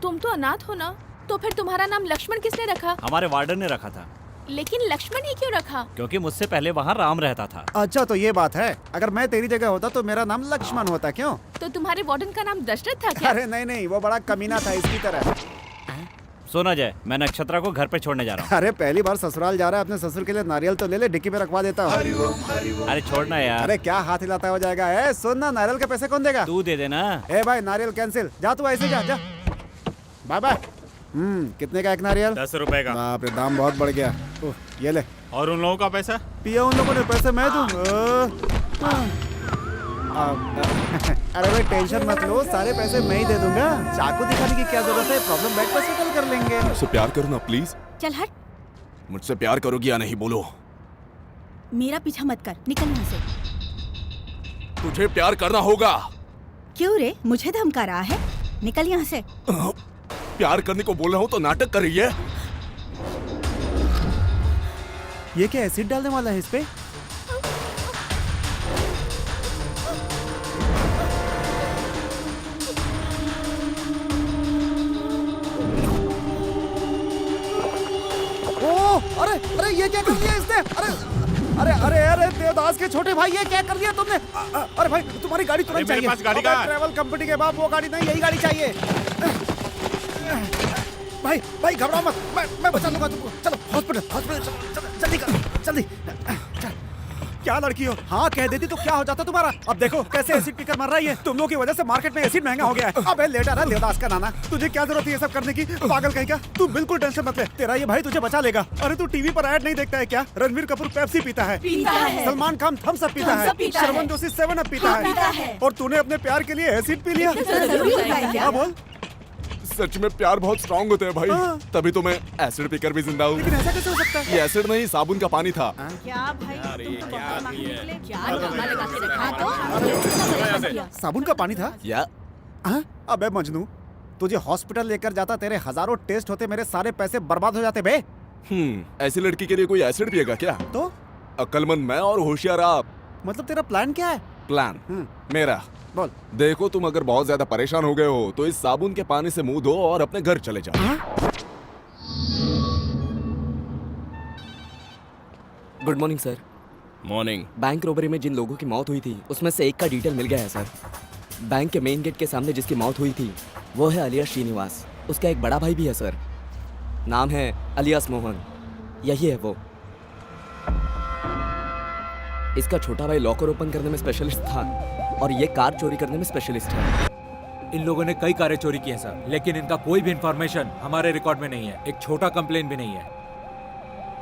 तुम तो अनाथ हो ना, तो फिर तुम्हारा नाम लक्ष्मण किसने रखा? हमारे वार्डन ने रखा था। लेकिन लक्ष्मण ही क्यों रखा? क्योंकि मुझसे पहले वहाँ राम रहता था। अच्छा तो ये बात है। अगर मैं तेरी जगह होता तो मेरा नाम लक्ष्मण होता। क्यों? तो तुम्हारे वार्डन का नाम दशरथ था क्या? अरे नहीं, वो बड़ा कमीना था इसकी तरह। सुना जाए, मैं नक्षत्रा को घर पे छोड़ने जा रहा हूँ। अरे पहली बार ससुराल जा रहा है, अपने ससुर के लिए नारियल तो ले ले, डिक्की पे रखवा देता हूँ। अरे छोड़ना यार। अरे क्या हाथ हिलाता हो जाएगा? ए सुन ना, नारियल के पैसे कौन देगा? तू दे देना। ए भाई नारियल कैंसिल, जा तू ऐसे जा। Bye bye. कितने का एक नारियल? 10 रुपए का। बाप रे दाम बहुत बढ़ गया। ये ले। और उन लोगों का पैसा? पिया उन लोगों ने पैसे मैं दूँ। अरे भाई टेंशन मत लो, सारे पैसे मैं ही दे दूंगा। चाकू दिखाने की क्या जरूरत है, प्रॉब्लम बैठ कर सेटल कर लेंगे। मुझसे प्यार करो ना प्लीज। चल हट, मुझसे प्यार करोगी या नहीं बोलो? मेरा पीछा मत कर, निकल यहाँ से। तुझे प्यार करना होगा। क्यों रे, मुझे धमका रहा है? निकल यहाँ से। प्यार करने को बोल रहा हूँ तो नाटक कर रही है। ये क्या एसिड डालने वाला है इस पे? अरे ये क्या कर दिया इसने? अरे देवदास के छोटे भाई, ये क्या कर दिया तुमने? अरे भाई तुम्हारी गाड़ी तुरंत चाहिए। मेरे पास गाड़ी कहाँ है? ट्रैवल कंपनी के बाप, वो गाड़ी नहीं, यही गाड़ी चाहिए। भाई घबराओ मत, मैं बचा लूंगा तुमको। चलो हॉस्पिटल जल्दी। क्या लड़की हो? हाँ कह देती तो क्या हो जाता तुम्हारा? अब देखो कैसे एसिड पीकर मर रही है। तुम लोगों की वजह से मार्केट में एसिड महंगा हो गया है। अबे लेटा रहा देवदास का नाना, तुझे क्या जरूरत है ये सब करने की? पागल कहीं का। तू बिल्कुल टेंशन मत ले, तेरा ये भाई तुझे बचा लेगा। अरे तू टीवी पर ऐड नहीं देखता है क्या? रणवीर कपूर पेप्सी पीता है, सलमान खान थम्स अप पीता है, शर्मन जोशी 7 अप पीता है, और तूने अपने प्यार के लिए एसिड पी लिया। क्या बोल? सच में प्यार बहुत स्ट्रांग होता है भाई। तभी तो मैं एसिड पीकर भी जिंदा हूँ। लेकिन ऐसा कैसे हो सकता है? ये एसिड नहीं, साबुन का पानी था। क्या भाई? साबुन का पानी था? या अबे मजनू, तुझे हॉस्पिटल लेकर जाता, तेरे हजारों टेस्ट होते, मेरे सारे पैसे बर्बाद हो जाते बे। ऐसी लड़की के लिए कोई एसिड पिएगा क्या? तो अक्लमंद मैं और होशियार आप। मतलब तेरा प्लान क्या है? प्लान मेरा बोल। देखो तुम अगर बहुत ज्यादा परेशान हो गए हो तो इस साबुन के पानी से मुंह धो और अपने घर चले जाओ। Good morning sir. Morning. Bank robbery में जिन लोगों की मौत हुई थी उसमें से एक का डिटेल मिल गया है सर। बैंक के मेन गेट के सामने जिसकी मौत हुई थी वो है अलियास श्रीनिवास। उसका एक बड़ा भाई भी है सर, नाम है अलियास मोहन। यही है वो। इसका छोटा भाई लॉकर ओपन करने में स्पेशलिस्ट था और ये कार चोरी करने में स्पेशलिस्ट है। इन लोगों ने कई कारें चोरी की हैं सर, लेकिन इनका कोई भी इंफॉर्मेशन हमारे रिकॉर्ड में नहीं है। एक छोटा कंप्लेन भी नहीं है।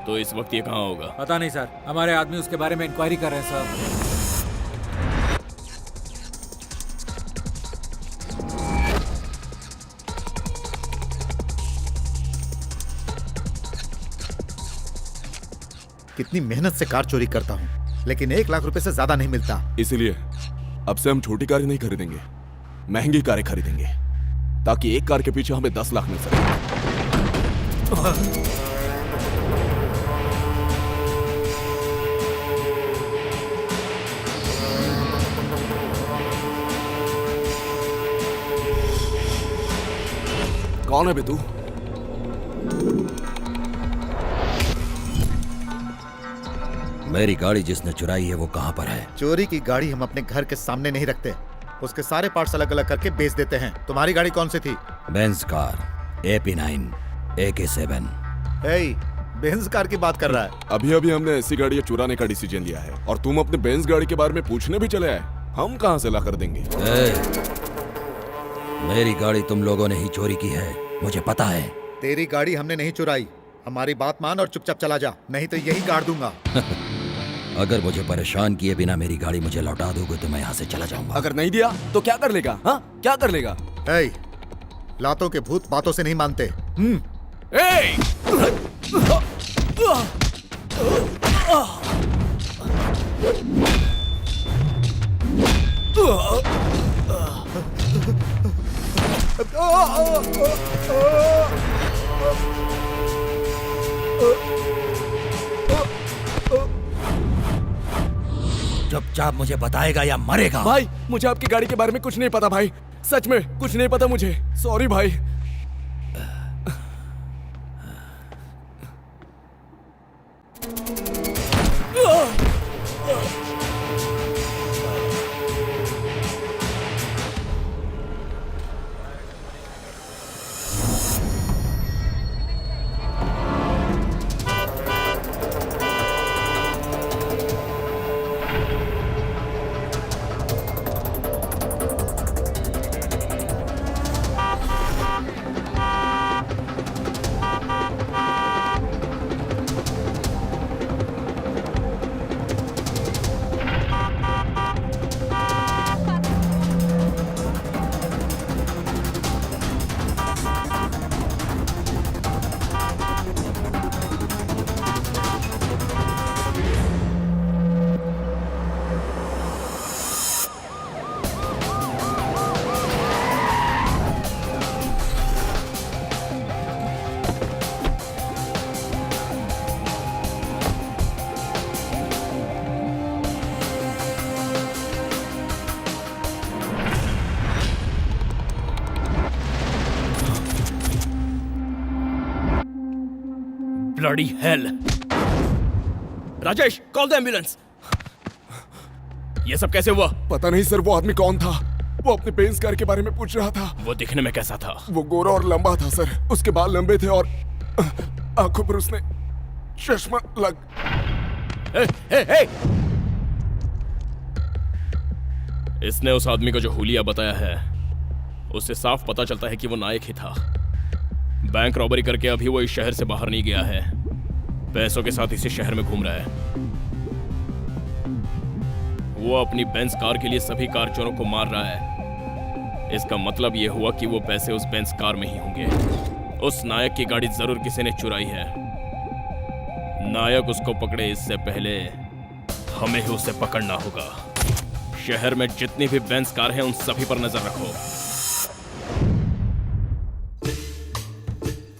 तो इस वक्त ये कहाँ होगा? पता नहीं सर, हमारे आदमी उसके बारे में इंक्वायरी कर रहे हैं सर। कितनी मेहनत से कार चोरी करता हूँ, लेकिन 1 लाख रुपए से ज्यादा नहीं मिलता। इसीलिए अब से हम छोटी कारें नहीं खरीदेंगे, महंगी कारें खरीदेंगे, ताकि एक कार के पीछे हमें 10 लाख मिल सके। कौन है बे तू? मेरी गाड़ी जिसने चुराई है वो कहाँ पर है? चोरी की गाड़ी हम अपने घर के सामने नहीं रखते, उसके सारे पार्ट्स अलग अलग करके बेच देते हैं। तुम्हारी गाड़ी कौन सी थी? Benz car AP9 AK7। Benz car की बात कर रहा है? अभी अभी हमने ऐसी गाड़ियां चुराने का डिसीजन लिया है और तुम अपने बेंज गाड़ी के बारे में पूछने भी चले आए। हम कहां से ला कर देंगे? मेरी गाड़ी तुम लोगों ने ही चोरी की है, मुझे पता है। तेरी गाड़ी हमने नहीं चुराई। हमारी बात मान और चुपचाप चला जा, नहीं तो यही गाड़ दूंगा। अगर मुझे परेशान किए बिना मेरी गाड़ी मुझे लौटा दोगे तो मैं यहाँ से चला जाऊंगा। अगर नहीं दिया तो क्या कर लेगा? हाँ, क्या कर लेगा? लातों के भूत बातों से नहीं मानते। चुपचाप मुझे बताएगा या मरेगा? भाई मुझे आपकी गाड़ी के बारे में कुछ नहीं पता भाई, सच में कुछ नहीं पता मुझे। सॉरी भाई। Bloody hell. Rajesh, call the ambulance. ये सब कैसे हुआ? पता नहीं सर, वो आदमी कौन था? वो अपने बेंज कार के बारे में पूछ रहा था। वो दिखने में कैसा था? वो गोरा और लंबा था सर, उसके बाल लंबे थे और आंखों पर उसने चश्मा लग। इसने उस आदमी को जो हुलिया बताया है उससे साफ पता चलता है कि वो नायक ही था। बैंक रॉबरी करके अभी वो इस शहर से बाहर नहीं गया है, पैसों के साथ इसी शहर में घूम रहा है। वो अपनी बेंज कार के लिए सभी कार चोरों को मार रहा है। इसका मतलब ये हुआ कि वो पैसे उस बेंज कार में ही होंगे। उस नायक की गाड़ी जरूर किसी ने चुराई है। नायक उसको पकड़े इससे पहले हमें ही उसे पकड़ना होगा। शहर में जितनी भी बेंज कार हैं उन सभी पर नजर रखो।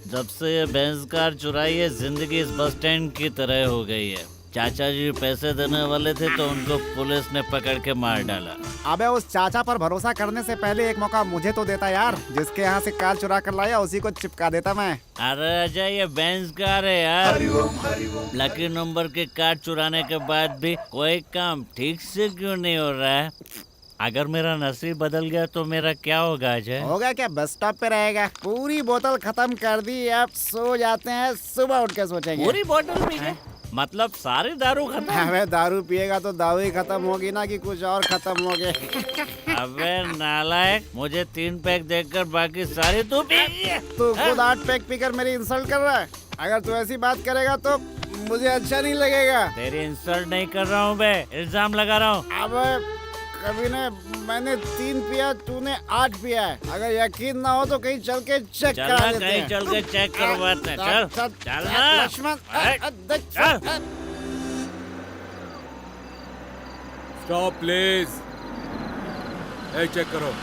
जब से ये बेंज कार चुराई है, जिंदगी इस बस स्टैंड की तरह हो गई है। चाचा जी पैसे देने वाले थे तो उनको पुलिस ने पकड़ के मार डाला। अबे उस चाचा पर भरोसा करने से पहले एक मौका मुझे तो देता यार। जिसके यहाँ से कार चुरा कर लाया उसी को चिपका देता मैं। अरे अजय ये बेंज कार है यार। लकी नंबर की कार चुराने के बाद भी कोई काम ठीक से क्यों नहीं हो रहा है? अगर मेरा नसीब बदल गया तो मेरा क्या होगा अजय? होगा क्या, बस स्टॉप पे रहेगा। पूरी बोतल खत्म कर दी, अब सो जाते हैं, सुबह उठ के सोचेंगे। पूरी बोतल पी गए? मतलब सारी दारू खत्म? अबे दारू पिएगा तो दारू ही खत्म होगी ना कि कुछ और खत्म हो गए। अबे नालायक, मुझे 3 पैक देकर बाकी सारी तू पी गया। तू खुद 8 पैक पीकर मेरी इंसल्ट कर रहा है। अगर तू ऐसी बात करेगा तो मुझे अच्छा नहीं लगेगा। तेरी इंसल्ट नहीं कर रहा हूँ बे, इल्जाम लगा रहा हूँ। अब कभी ने मैंने 3 पिया, तूने 8 पिया है। अगर यकीन ना हो तो कहीं चल के चेक करा लेते हैं। कहीं चल के चेक करवाते हैं। चल चल ना लक्ष्मण, स्टॉप प्लीज। चेक करो।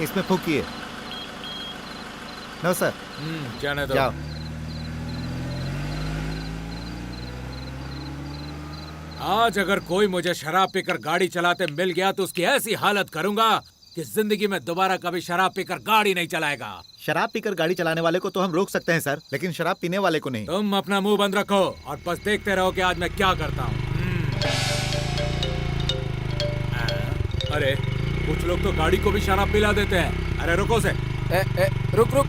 इसमें फूकिए। No sir. जाने दो। जाओ। आज अगर कोई मुझे शराब पीकर गाड़ी चलाते मिल गया तो उसकी ऐसी हालत करूंगा कि जिंदगी में दोबारा कभी शराब पीकर गाड़ी नहीं चलाएगा। शराब पीकर गाड़ी चलाने वाले को तो हम रोक सकते हैं सर, लेकिन शराब पीने वाले को नहीं। तुम अपना मुंह बंद रखो और बस देखते रहो कि आज मैं क्या करता हूँ। अरे कुछ लोग तो गाड़ी को भी शराब पिला देते हैं। अरे रुको से। रुक रुक,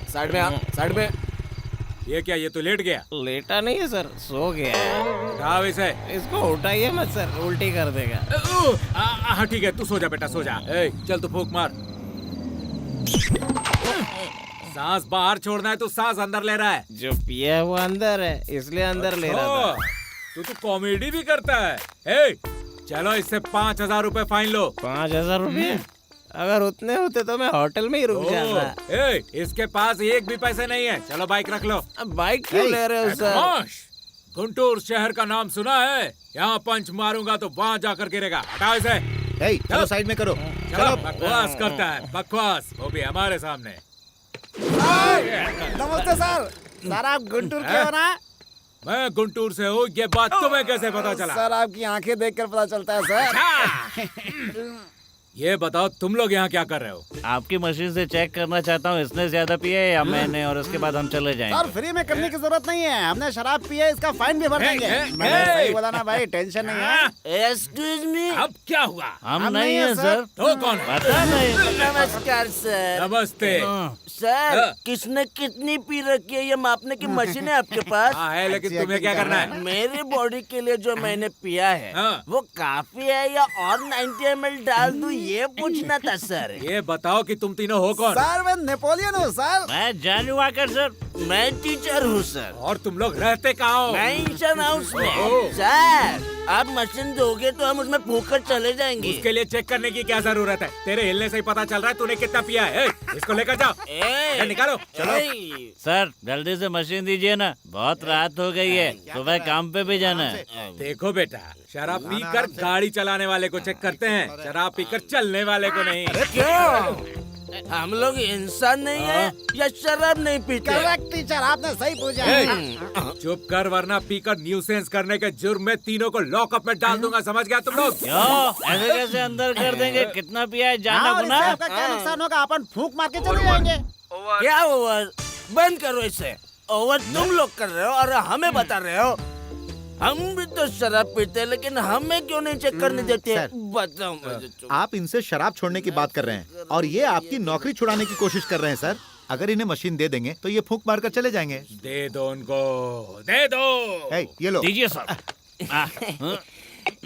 साइड में आ, साइड में। ये क्या, ये तो लेट गया? लेटा नहीं है सर, सो गया है। उठाओ इसे। इसको उठाइए मत सर, उल्टी कर देगा। हाँ ठीक है, तू सो जा बेटा, सो जा। चल तू फूंक मार। सांस बाहर छोड़ना है, तू सांस अंदर ले रहा है। जो पिया है वो अंदर है, इसलिए अंदर ले रहा था। तू तो कॉमेडी भी करता है। चलो इससे 5000 रुपए फाइन लो। 5000 रुपए? अगर उतने होते तो मैं होटल में ही रुक जाता। इसके पास एक भी पैसे नहीं है। चलो बाइक रख लो। बाइक क्यों ले रहे हो सर? गुंटूर शहर का नाम सुना है? यहाँ पंच मारूंगा तो वहाँ जाकर गिरेगा। हटाओ इसे। चलो साइड में करो। चलो। बकवास करता है, बकवास, वो भी हमारे सामने। नमस्ते सर। सर आप गुंटूर के हो ना? मैं गुंटूर से हूँ। ये बात तुम्हें कैसे पता चला? सर आपकी आंखें देखकर पता चलता है सर। ये बताओ तुम लोग यहाँ क्या कर रहे हो? आपकी मशीन से चेक करना चाहता हूँ इसने ज्यादा पिया है या मैंने, और उसके बाद हम चले जाएंगे। सर फ्री में करने की जरूरत नहीं है, हमने शराब पी है, इसका फाइन भी भर देंगे। मैंने सही बोला ना भाई, टेंशन नहीं है। एक्सक्यूज मी, अब क्या हुआ? हम नहीं है सर। तो कौन? पता नहीं। नमस्कार सर। नमस्ते सर। किसने कितनी पी रखी है ये मापने की मशीन है आपके पास? हाँ है, लेकिन तुम्हें क्या करना है? मेरी बॉडी के लिए जो मैंने पिया है वो काफी है या और 90 ml डाल दूं, ये पूछना था सर। ये बताओ कि तुम तीनों हो कौन? सर मैं नेपोलियन हूँ सर। मैं जानू वाकर सर। मैं टीचर हूँ सर। और तुम लोग रहते कहाँ हो? मेंशन हाउस में। सर आप मशीन दोगे तो हम उसमें फूंक कर चले जाएंगे। उसके लिए चेक करने की क्या जरूरत है? तेरे हिलने से ही पता चल रहा है तूने कितना पिया है। इसको लेकर जाओ। निकालो। चलो सर जल्दी से मशीन दीजिए ना, बहुत रात हो गई है, सुबह काम पे भी जाना है। देखो बेटा, शराब पीकर गाड़ी चलाने वाले को चेक करते हैं, शराब पीकर चलने वाले को नहीं। क्यों? हम लोग इंसान नहीं है या शराब नहीं पीते? करेक्ट टीचर, आपने सही पूछा। चुप कर, वरना पीकर न्यूसेंस करने के जुर्म में तीनों को लॉकअप में डाल दूंगा। समझ गया तुम लोग? क्यों ऐसे कैसे अंदर कर देंगे? कितना पिया है जानना गुना? आपका क्या नुकसान होगा? अपन फूंक मार के चले जाएंगे। क्या ओवर? बंद करो इसे। ओवर तुम लोग कर रहे हो और हमें बता रहे हो। हम भी तो शराब पीते हैं, लेकिन हमें क्यों नहीं चेक करने देते? बताओ मुझे। आप इनसे शराब छोड़ने की बात कर रहे हैं और ये आपकी नौकरी छुड़ाने की कोशिश कर रहे हैं सर। अगर इन्हें मशीन दे देंगे तो ये फूंक मार कर चले जाएंगे। दे दो उनको, दे दो। ये लो। दीजिए सर।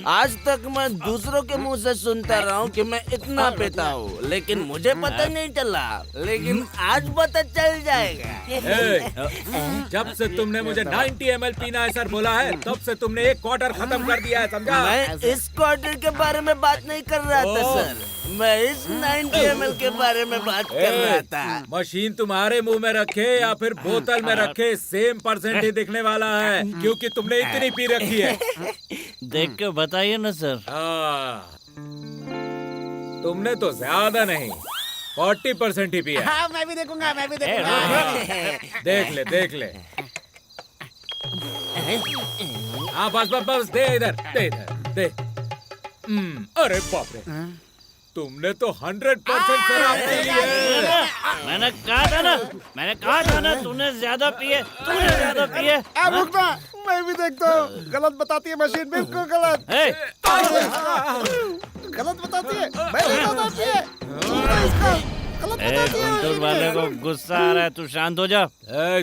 आज तक मैं दूसरों के मुंह से सुनता रहा हूँ कि मैं इतना पीता हूँ, लेकिन मुझे पता नहीं चला। लेकिन आज पता चल जाएगा। जब से तुमने मुझे 90 ml पीना है सर बोला है, तब से तुमने एक क्वार्टर खत्म कर दिया है, समझा? मैं इस क्वार्टर के बारे में बात नहीं कर रहा था सर, मैं इस 90 ml के बारे में बात कर रहा था। मशीन तुम्हारे मुंह में रखे या फिर बोतल में रखे, सेम परसेंट ही दिखने वाला है, क्योंकि तुमने इतनी पी रखी है। देख के बताइए ना सर। तुमने तो ज्यादा नहीं, 40% ही पिया। हाँ, मैं भी देखूंगा, मैं भी देखूंगा। देख ले, देख ले। हाँ बस बस बस, दे इधर, दे इधर, दे। अरे बाप रे, तुमने तो 100% शराब पी ली है। मैंने कहा था ना तूने ज्यादा पिए, रुकना, मैं भी देखता हूँ। गलत बताती है मशीन, बिल्कुल गलत। गलत बताती है, मैं नहीं बताती है। गुंटूर वाले को गुस्सा आ रहा है, तू शांत हो जा।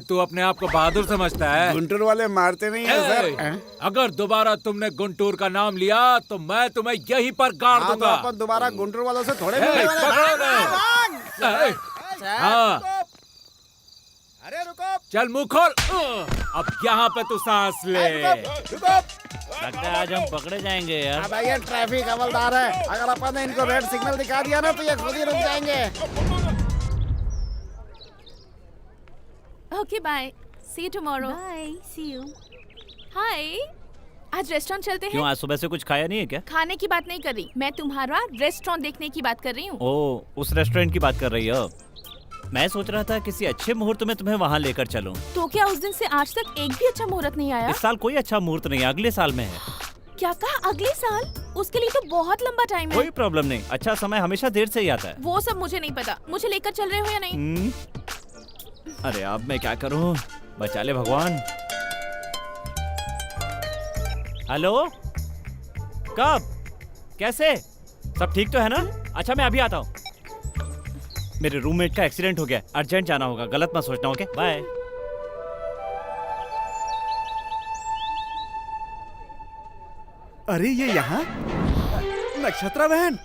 तू अपने आप को बहादुर समझता है? गुंटूर वाले मारते नहीं है सर। अगर दोबारा तुमने गुंटूर का नाम लिया तो मैं तुम्हें यहीं पर गाड़ दूंगा। तो अपन दोबारा गुंटूर वालों से थोड़े मिलने वाले। हाँ, अरे रुको, चल मुंह खोल। अब यहाँ पे तू सांस ले। लगता है आज हम पकड़े जाएंगे यार। अब ये ट्रैफिक हवलदार है, अगर अपन ने इनको रेड सिग्नल दिखा दिया ना तो ये खुद ही रुक जाएंगे। Okay bye, see you tomorrow. Bye, see you. Hi, आज रेस्टोरेंट चलते हैं? क्यों, आज सुबह से कुछ खाया नहीं है क्या? खाने की बात नहीं कर रही, मैं तुम्हारा रेस्टोरेंट देखने की बात कर रही हूँ। ओ, उस रेस्टोरेंट की बात कर रही हो? मैं सोच रहा था किसी अच्छे मुहूर्त में तुम्हें वहाँ लेकर चलूं। तो क्या उस दिन से आज तक एक भी अच्छा मुहूर्त नहीं आया? इस साल कोई अच्छा मुहूर्त नहीं, अगले साल में है। क्या कहा, अगले साल? उसके लिए तो बहुत लंबा टाइम है। कोई प्रॉब्लम नहीं, अच्छा समय हमेशा देर से ही आता है। वो सब मुझे नहीं पता, मुझे लेकर चल रहे हो या नहीं? अरे अब मैं क्या करूं, बचा ले भगवान। हेलो, कब, कैसे, सब ठीक तो है ना? अच्छा मैं अभी आता हूँ। मेरे रूममेट का एक्सीडेंट हो गया, अर्जेंट जाना होगा, गलत मत सोचना। Okay bye. अरे ये यहाँ नक्षत्रा बहन,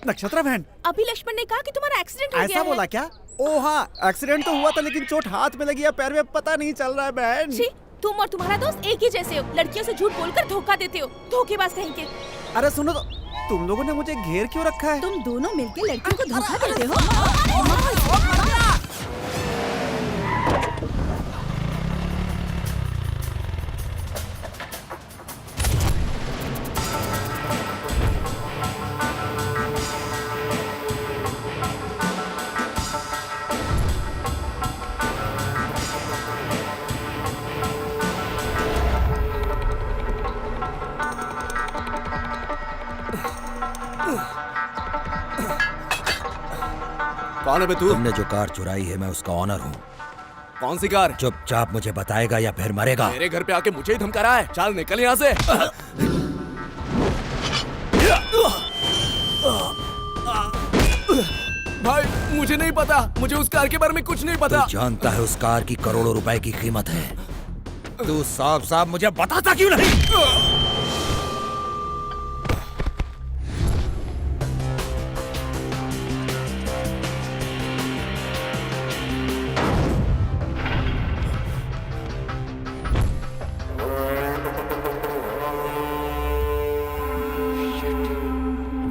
नक्षत्रा बहन। अभी लक्ष्मण ने कहा कि तुम्हारा एक्सीडेंट हो गया ऐसा बोला क्या? ओ हाँ, एक्सीडेंट तो हुआ था लेकिन चोट हाथ में लगी है, पैर में पता नहीं चल रहा है बहन। छी, तुम और तुम्हारा दोस्त एक ही जैसे हो, लड़कियों से झूठ बोलकर धोखा देते हो, धोखेबाज कहीं के। अरे सुनो तो, तुम लोगों ने मुझे घेर क्यों रखा है? तुम दोनों मिलकर लड़कियों को धोखा देते हो। कौन है बे तू? तुमने जो कार चुराई है मैं उसका ऑनर हूँ। कौन सी कार? चुपचाप मुझे बताएगा या फिर मरेगा। मेरे घर पे आके मुझे ही धमका रहा है, चल निकल यहाँ से। भाई मुझे नहीं पता, मुझे उस कार के बारे में कुछ नहीं पता। तू जानता है उस कार की करोड़ों रुपए की कीमत है, तू साफ साफ मुझे बताता क्यों नहीं?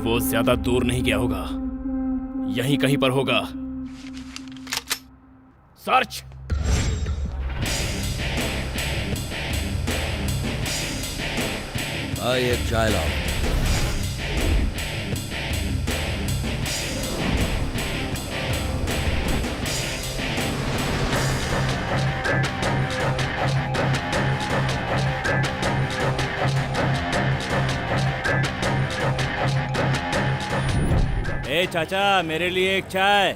वो ज्यादा दूर नहीं गया होगा, यहीं कहीं पर होगा। सर्च। भाई एक चाय लाओ। ए चाचा, मेरे लिए एक चाय।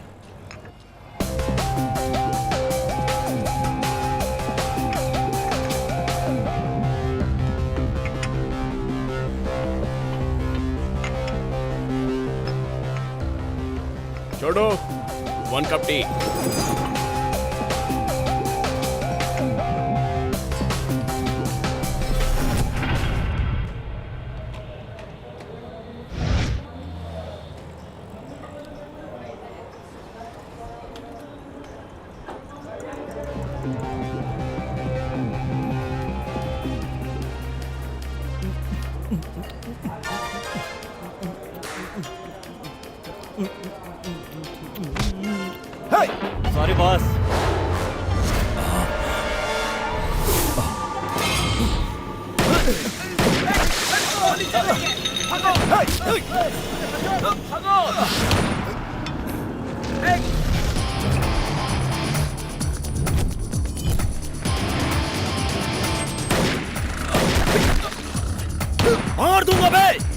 छोड़ो, 1 कप टी। Sorry boss. मार दूंगा बे।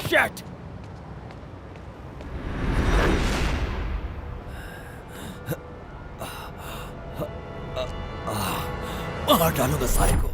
Shit! मार डालूंगा सारे को।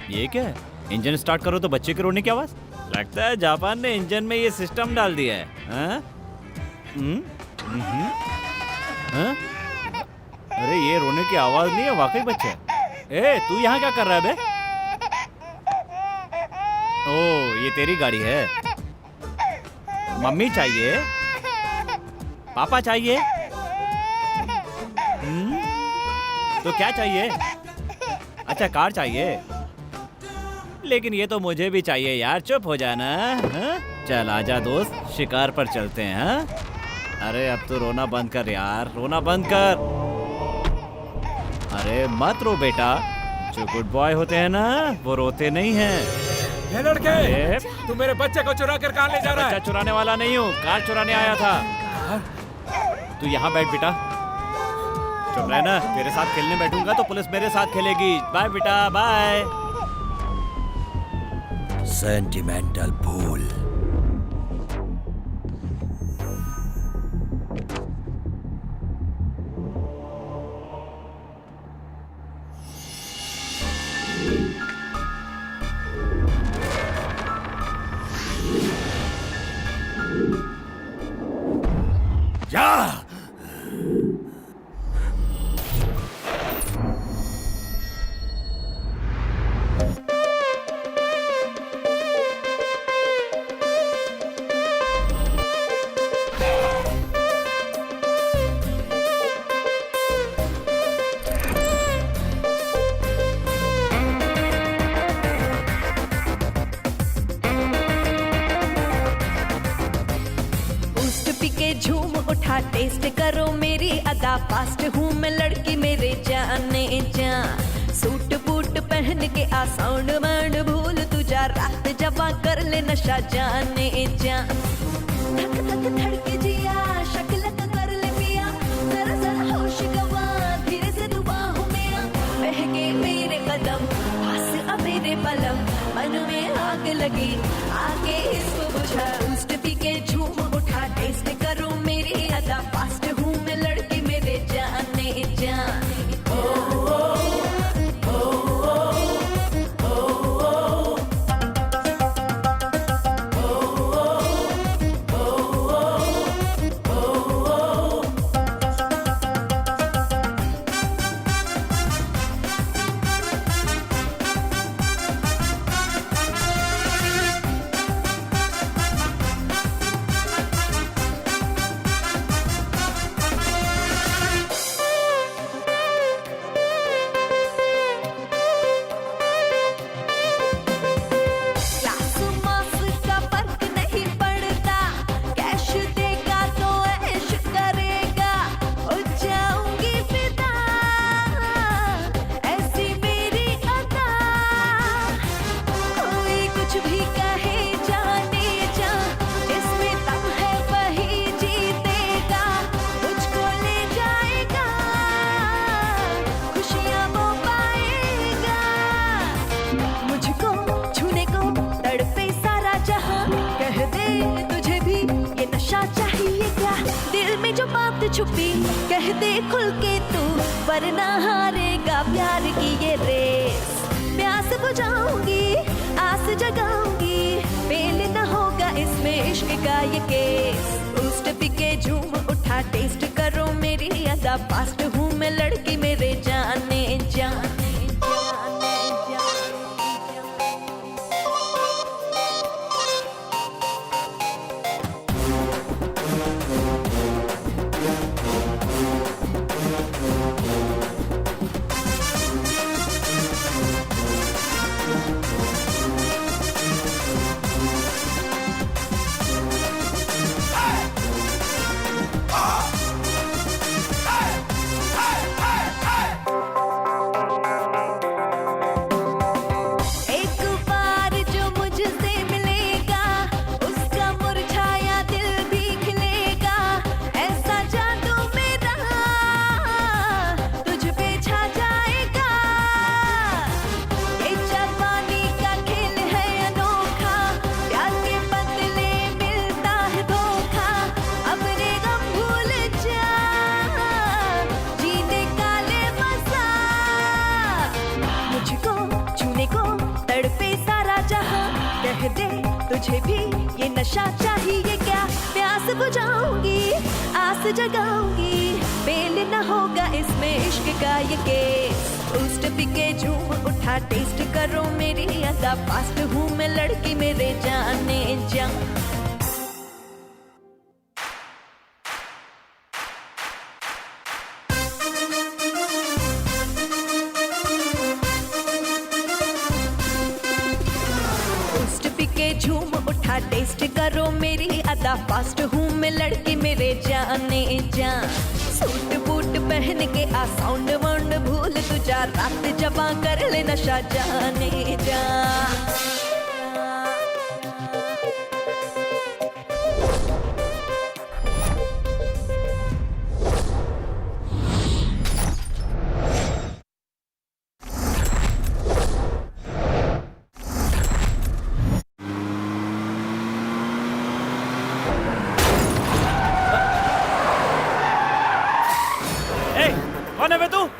ये क्या है? इंजन स्टार्ट करो तो बच्चे के रोने की आवाज। लगता है जापान ने इंजन में ये सिस्टम डाल दिया है। हाँ? हाँ? अरे ये रोने की आवाज नहीं है, वाकई बच्चा है। ए तू यहाँ क्या कर रहा है बे? ओ ये तेरी गाड़ी है। मम्मी चाहिए, पापा चाहिए, तो क्या चाहिए? अच्छा कार चाहिए, लेकिन ये तो मुझे भी चाहिए यार। चुप हो जाना। हाँ? चल आजा दोस्त, शिकार पर चलते हैं। हाँ? अरे अब तो रोना बंद कर यार, रोना बंद कर। अरे मत रो बेटा, जो गुड बॉय होते हैं ना वो रोते नहीं हैं। ये लड़के, तू मेरे बच्चे को चुरा कर कहाँ ले जा रहा है? बच्चा चुराने वाला नहीं हूँ, कार चुराने आया था। तू यहाँ बैठ बेटा, चुप रहना। तेरे साथ खेलने बैठूंगा तो पुलिस मेरे साथ खेलेगी। बाय बेटा, बाय। सेंटिमेंटल फूल। जा। झूम उठा टेस्ट करो मेरी अदा, फास्ट हूँ मैं लड़की मेरे जाने जा। सूट बूट पहन के आ साउंड बैंड भूल तू जा, रात जवा कर ले नशा जाने जा। धक धक धड़के जिया, शक्ल कर ले पिया, जरा जरा होश गवा, धीरे से तू बाहों में आ। बहके मेरे कदम, पास आ मेरे पलम, मन में लगी आगे इसको बुझा बूस्ट पी के झूम उठा टेस्ट करो मेरी अदा फास्ट हूँ मैं लड़की मेरे जाने जान छुपी कह दे खुल के तू वरना हारेगा प्यार की ये रेस प्यास बुझाऊंगी आस जगाऊंगी फेल न होगा इसमें इश्क का ये केस बूस्ट पी के झूम उठा टेस्ट करो मेरी अदा फास्ट हूँ मैं लड़की मेरे जाने जाने तुझे भी ये नशा चाहिए क्या प्यास बुझाऊंगी आस जगाऊंगी फेल न होगा इसमें इश्क का ये केस बूस्ट पी के झूम उठा टेस्ट करो मेरी अदा फास्ट हूँ मैं लड़की मेरे जाने जा झूम उठा टेस्ट करो मेरी अदा फास्ट हूँ मैं लड़की मेरे जाने जा सूट बूट पहन के आ साउंड वाउंड भूल तुझा रात जवा कर ले नशा जाने जा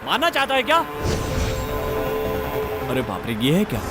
मानना चाहता है क्या? अरे बाप रे ये है क्या?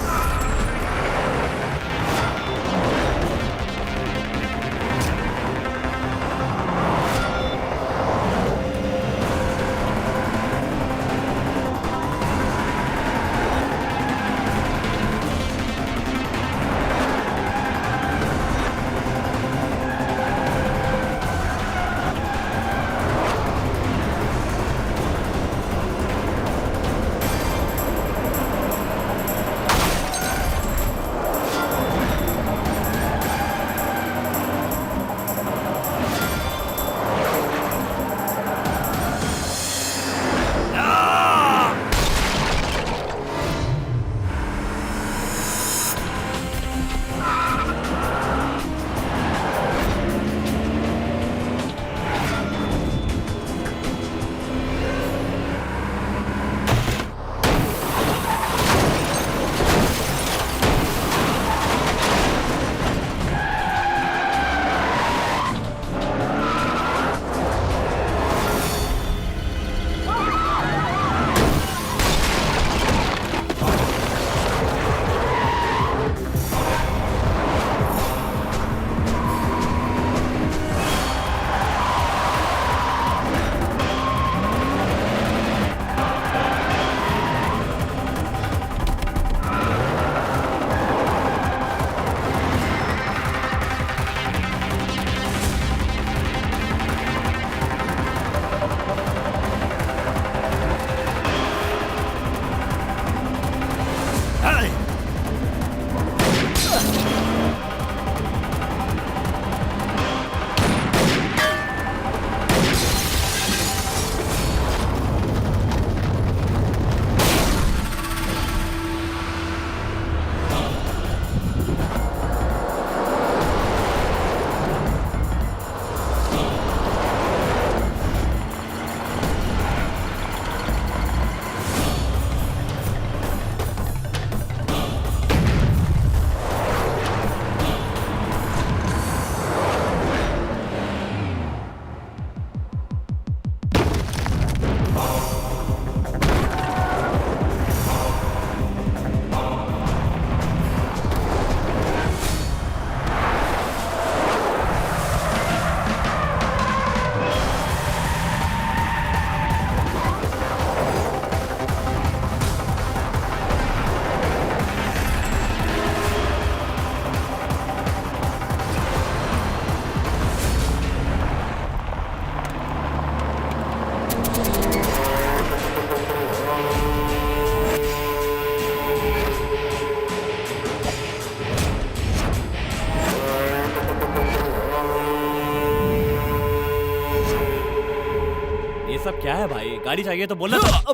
गाड़ी चाहिए तो बोलना था।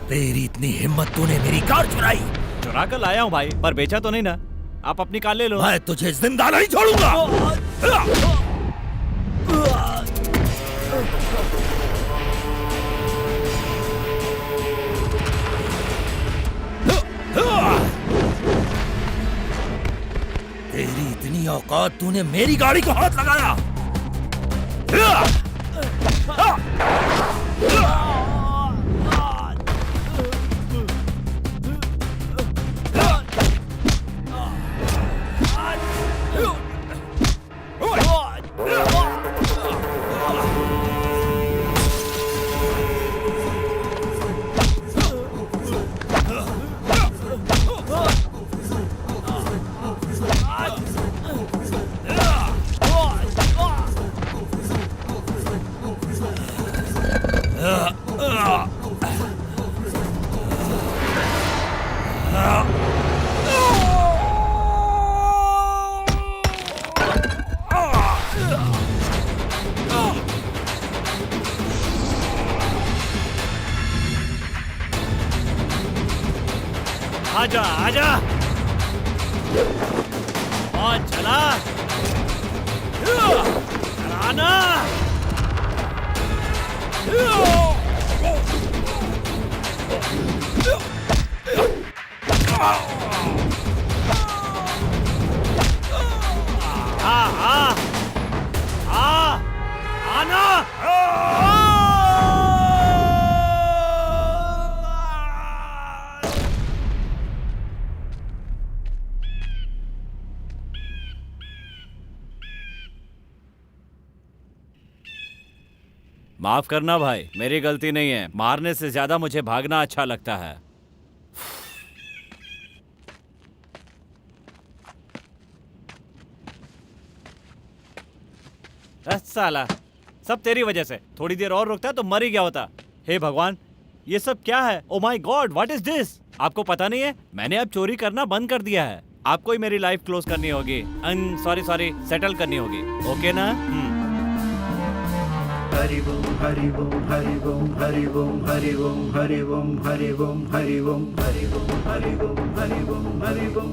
तेरी इतनी हिम्मत, तूने मेरी कार चुराई। चुरा कर लाया हूँ भाई, पर बेचा तो नहीं ना। आप अपनी कार ले लो। मैं तुझे जिंदा नहीं छोड़ूंगा। तेरी इतनी औकात, तूने मेरी गाड़ी को हाथ लगाया। आजा आजा और चला चलाना। आना। माफ करना भाई, मेरी गलती नहीं है। मारने से ज्यादा मुझे भागना अच्छा लगता है। साला, सब तेरी वजह से। थोड़ी देर और रुकता तो मर ही गया होता। हे भगवान, ये सब क्या है? Oh my God, what is this? आपको पता नहीं है, मैंने अब चोरी करना बंद कर दिया है। आपको ही मेरी लाइफ क्लोज करनी होगी। सॉरी, सेटल करनी होगी। ओके ना? हरि ओम हरि ओम हरि ओम हरि ओम हरि ओम हरि ओम हरि ओम हरि ओम हरि ओम हरि ओम हरि ओम हरि ओम।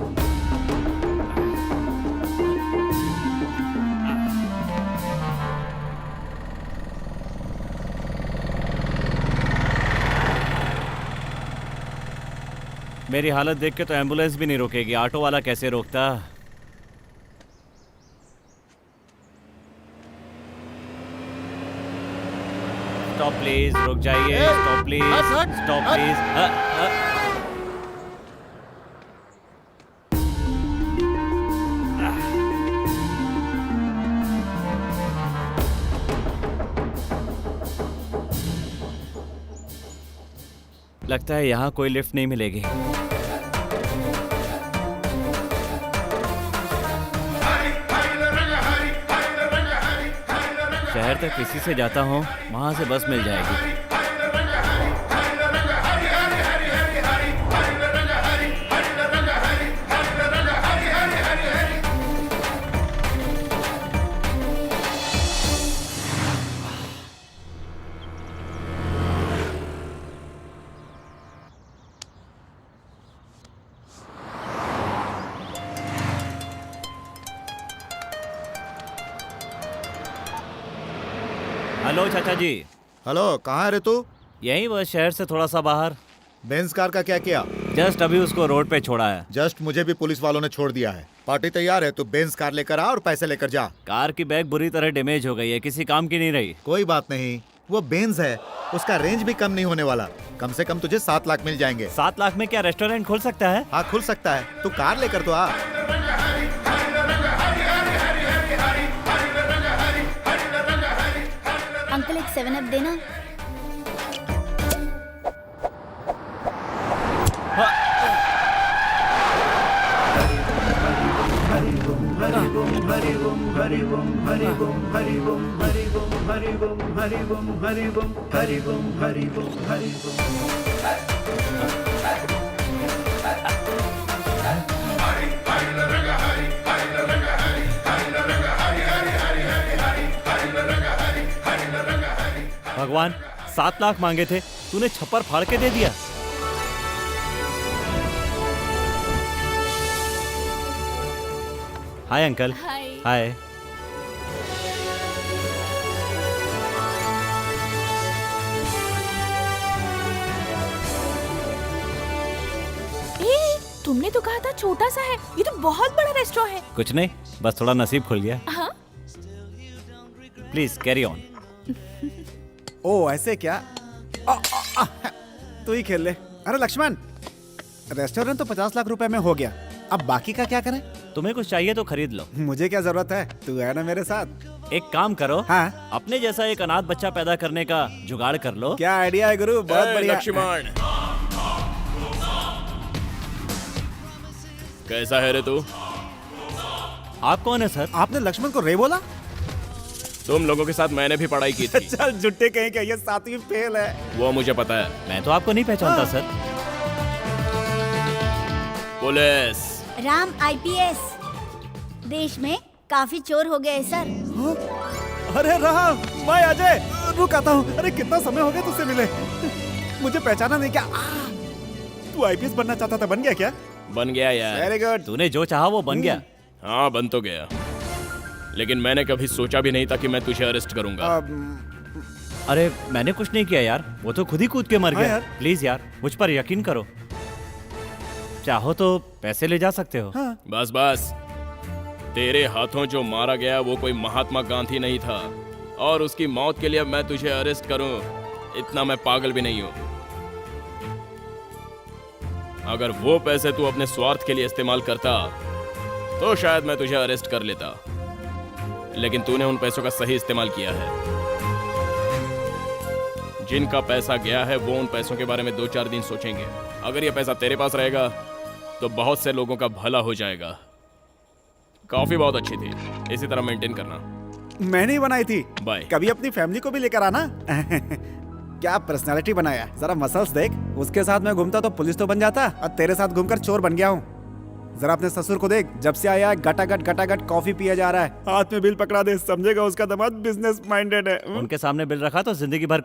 मेरी हालत देख के तो एम्बुलेंस भी नहीं रोकेगी, ऑटो वाला कैसे रोकता? स्टॉप प्लीज, रुक जाइए। Stop please, stop please. लगता है यहाँ कोई लिफ्ट नहीं मिलेगी। शहर तक किसी से जाता हूँ, वहां से बस मिल जाएगी। हेलो चाचा जी। हेलो, कहाँ है रे तू? यहीं, बस शहर से थोड़ा सा बाहर। बेंज कार का क्या किया? जस्ट अभी उसको रोड पे छोड़ा है। जस्ट मुझे भी पुलिस वालों ने छोड़ दिया है। पार्टी तैयार है, तू बेंज कार लेकर आ और पैसे लेकर जा। कार की बैग बुरी तरह डैमेज हो गई है, किसी काम की नहीं रही। कोई बात नहीं, वो बेंज है, उसका रेंज भी कम नहीं होने वाला। कम से कम तुझे 7 लाख मिल जाएंगे। 7 लाख में क्या रेस्टोरेंट खुल सकता है? हाँ, खुल सकता है। तू कार लेकर तो आ। अंकल, एक 7 अप देना। हरि ओम हरि ओम हरि ओम हरि ओम हरि ओम हरि ओम हरि ओम हरि ओम हरि ओम हरि ओम हरि ओम। भगवान, 7 लाख मांगे थे, तूने छप्पर फाड़ के दे दिया। Hi uncle. हाय। हाय। तुमने तो कहा था छोटा सा है, ये तो बहुत बड़ा रेस्टोरेंट है। कुछ नहीं, बस थोड़ा नसीब खुल गया। हाँ? Please carry on. ओ ऐसे क्या? तू ही खेल ले। अरे लक्ष्मण, रेस्टोरेंट तो 50 लाख रुपए में हो गया, अब बाकी का क्या करें? तुम्हें कुछ चाहिए तो खरीद लो। मुझे क्या जरूरत है, तू है ना मेरे साथ। एक काम करो, हाँ? अपने जैसा एक अनाथ बच्चा पैदा करने का जुगाड़ कर लो। क्या आइडिया है गुरु, बहुत बढ़िया। लक्ष्मण, कैसा है रे तू? आप कौन है सर? आपने लक्ष्मण को रे बोला? तुम लोगों के साथ मैंने भी पढ़ाई की थी। चल झुट्टे कहीं क्या, ये 7वीं फेल है। वो मुझे पता है। मैं तो आपको नहीं पहचानता सर। पुलिस। राम आईपीएस। देश में काफी चोर हो गए सर। अरे राम, मैं अजय, रुक आता हूँ। अरे कितना समय हो गया तुझसे मिले, मुझे पहचाना नहीं क्या? तू आईपीएस बनना चाहता था, बन गया क्या? बन गया यार। Very good. तूने जो चाहा वो बन गया। हाँ बन तो गया, लेकिन मैंने कभी सोचा भी नहीं था कि मैं तुझे अरेस्ट करूंगा। अरे मैंने कुछ नहीं किया यार, वो तो खुद ही कूद के मर हाँ गया। यार। प्लीज यार, मुझ पर यकीन करो। चाहो तो पैसे ले जा सकते हो। हाँ। बस बस, तेरे हाथों जो मारा गया वो कोई महात्मा गांधी नहीं था, और उसकी मौत के लिए मैं तुझे अरेस्ट करूं, इतना मैं पागल भी नहीं हूं। अगर वो पैसे तू अपने स्वार्थ के लिए इस्तेमाल करता तो शायद मैं तुझे अरेस्ट कर लेता, लेकिन तूने उन पैसों का सही इस्तेमाल किया है। जिनका पैसा गया है वो उन पैसों के बारे में 2-4 दिन सोचेंगे। अगर ये पैसा तेरे पास रहेगा तो बहुत से लोगों का भला हो जाएगा। कॉफी बहुत अच्छी थी, इसी तरह मेंटेन करना। मैंने ही बनाई थी। बाय। कभी अपनी फैमिली को भी लेकर आना। क्या पर्सनालिटी बनाया, जरा मसल्स देख। उसके साथ मैं घूमता तो पुलिस तो बन जाता, और तेरे साथ घूमकर चोर बन गया हूँ। जरा अपने ससुर को देख, जब से आया गटागट कॉफी पिया जा रहा है। हाथ में बिल पकड़ा दे, समझेगा उसका दामाद बिजनेस माइंडेड है। उनके सामने बिल रखा तो जिंदगी भर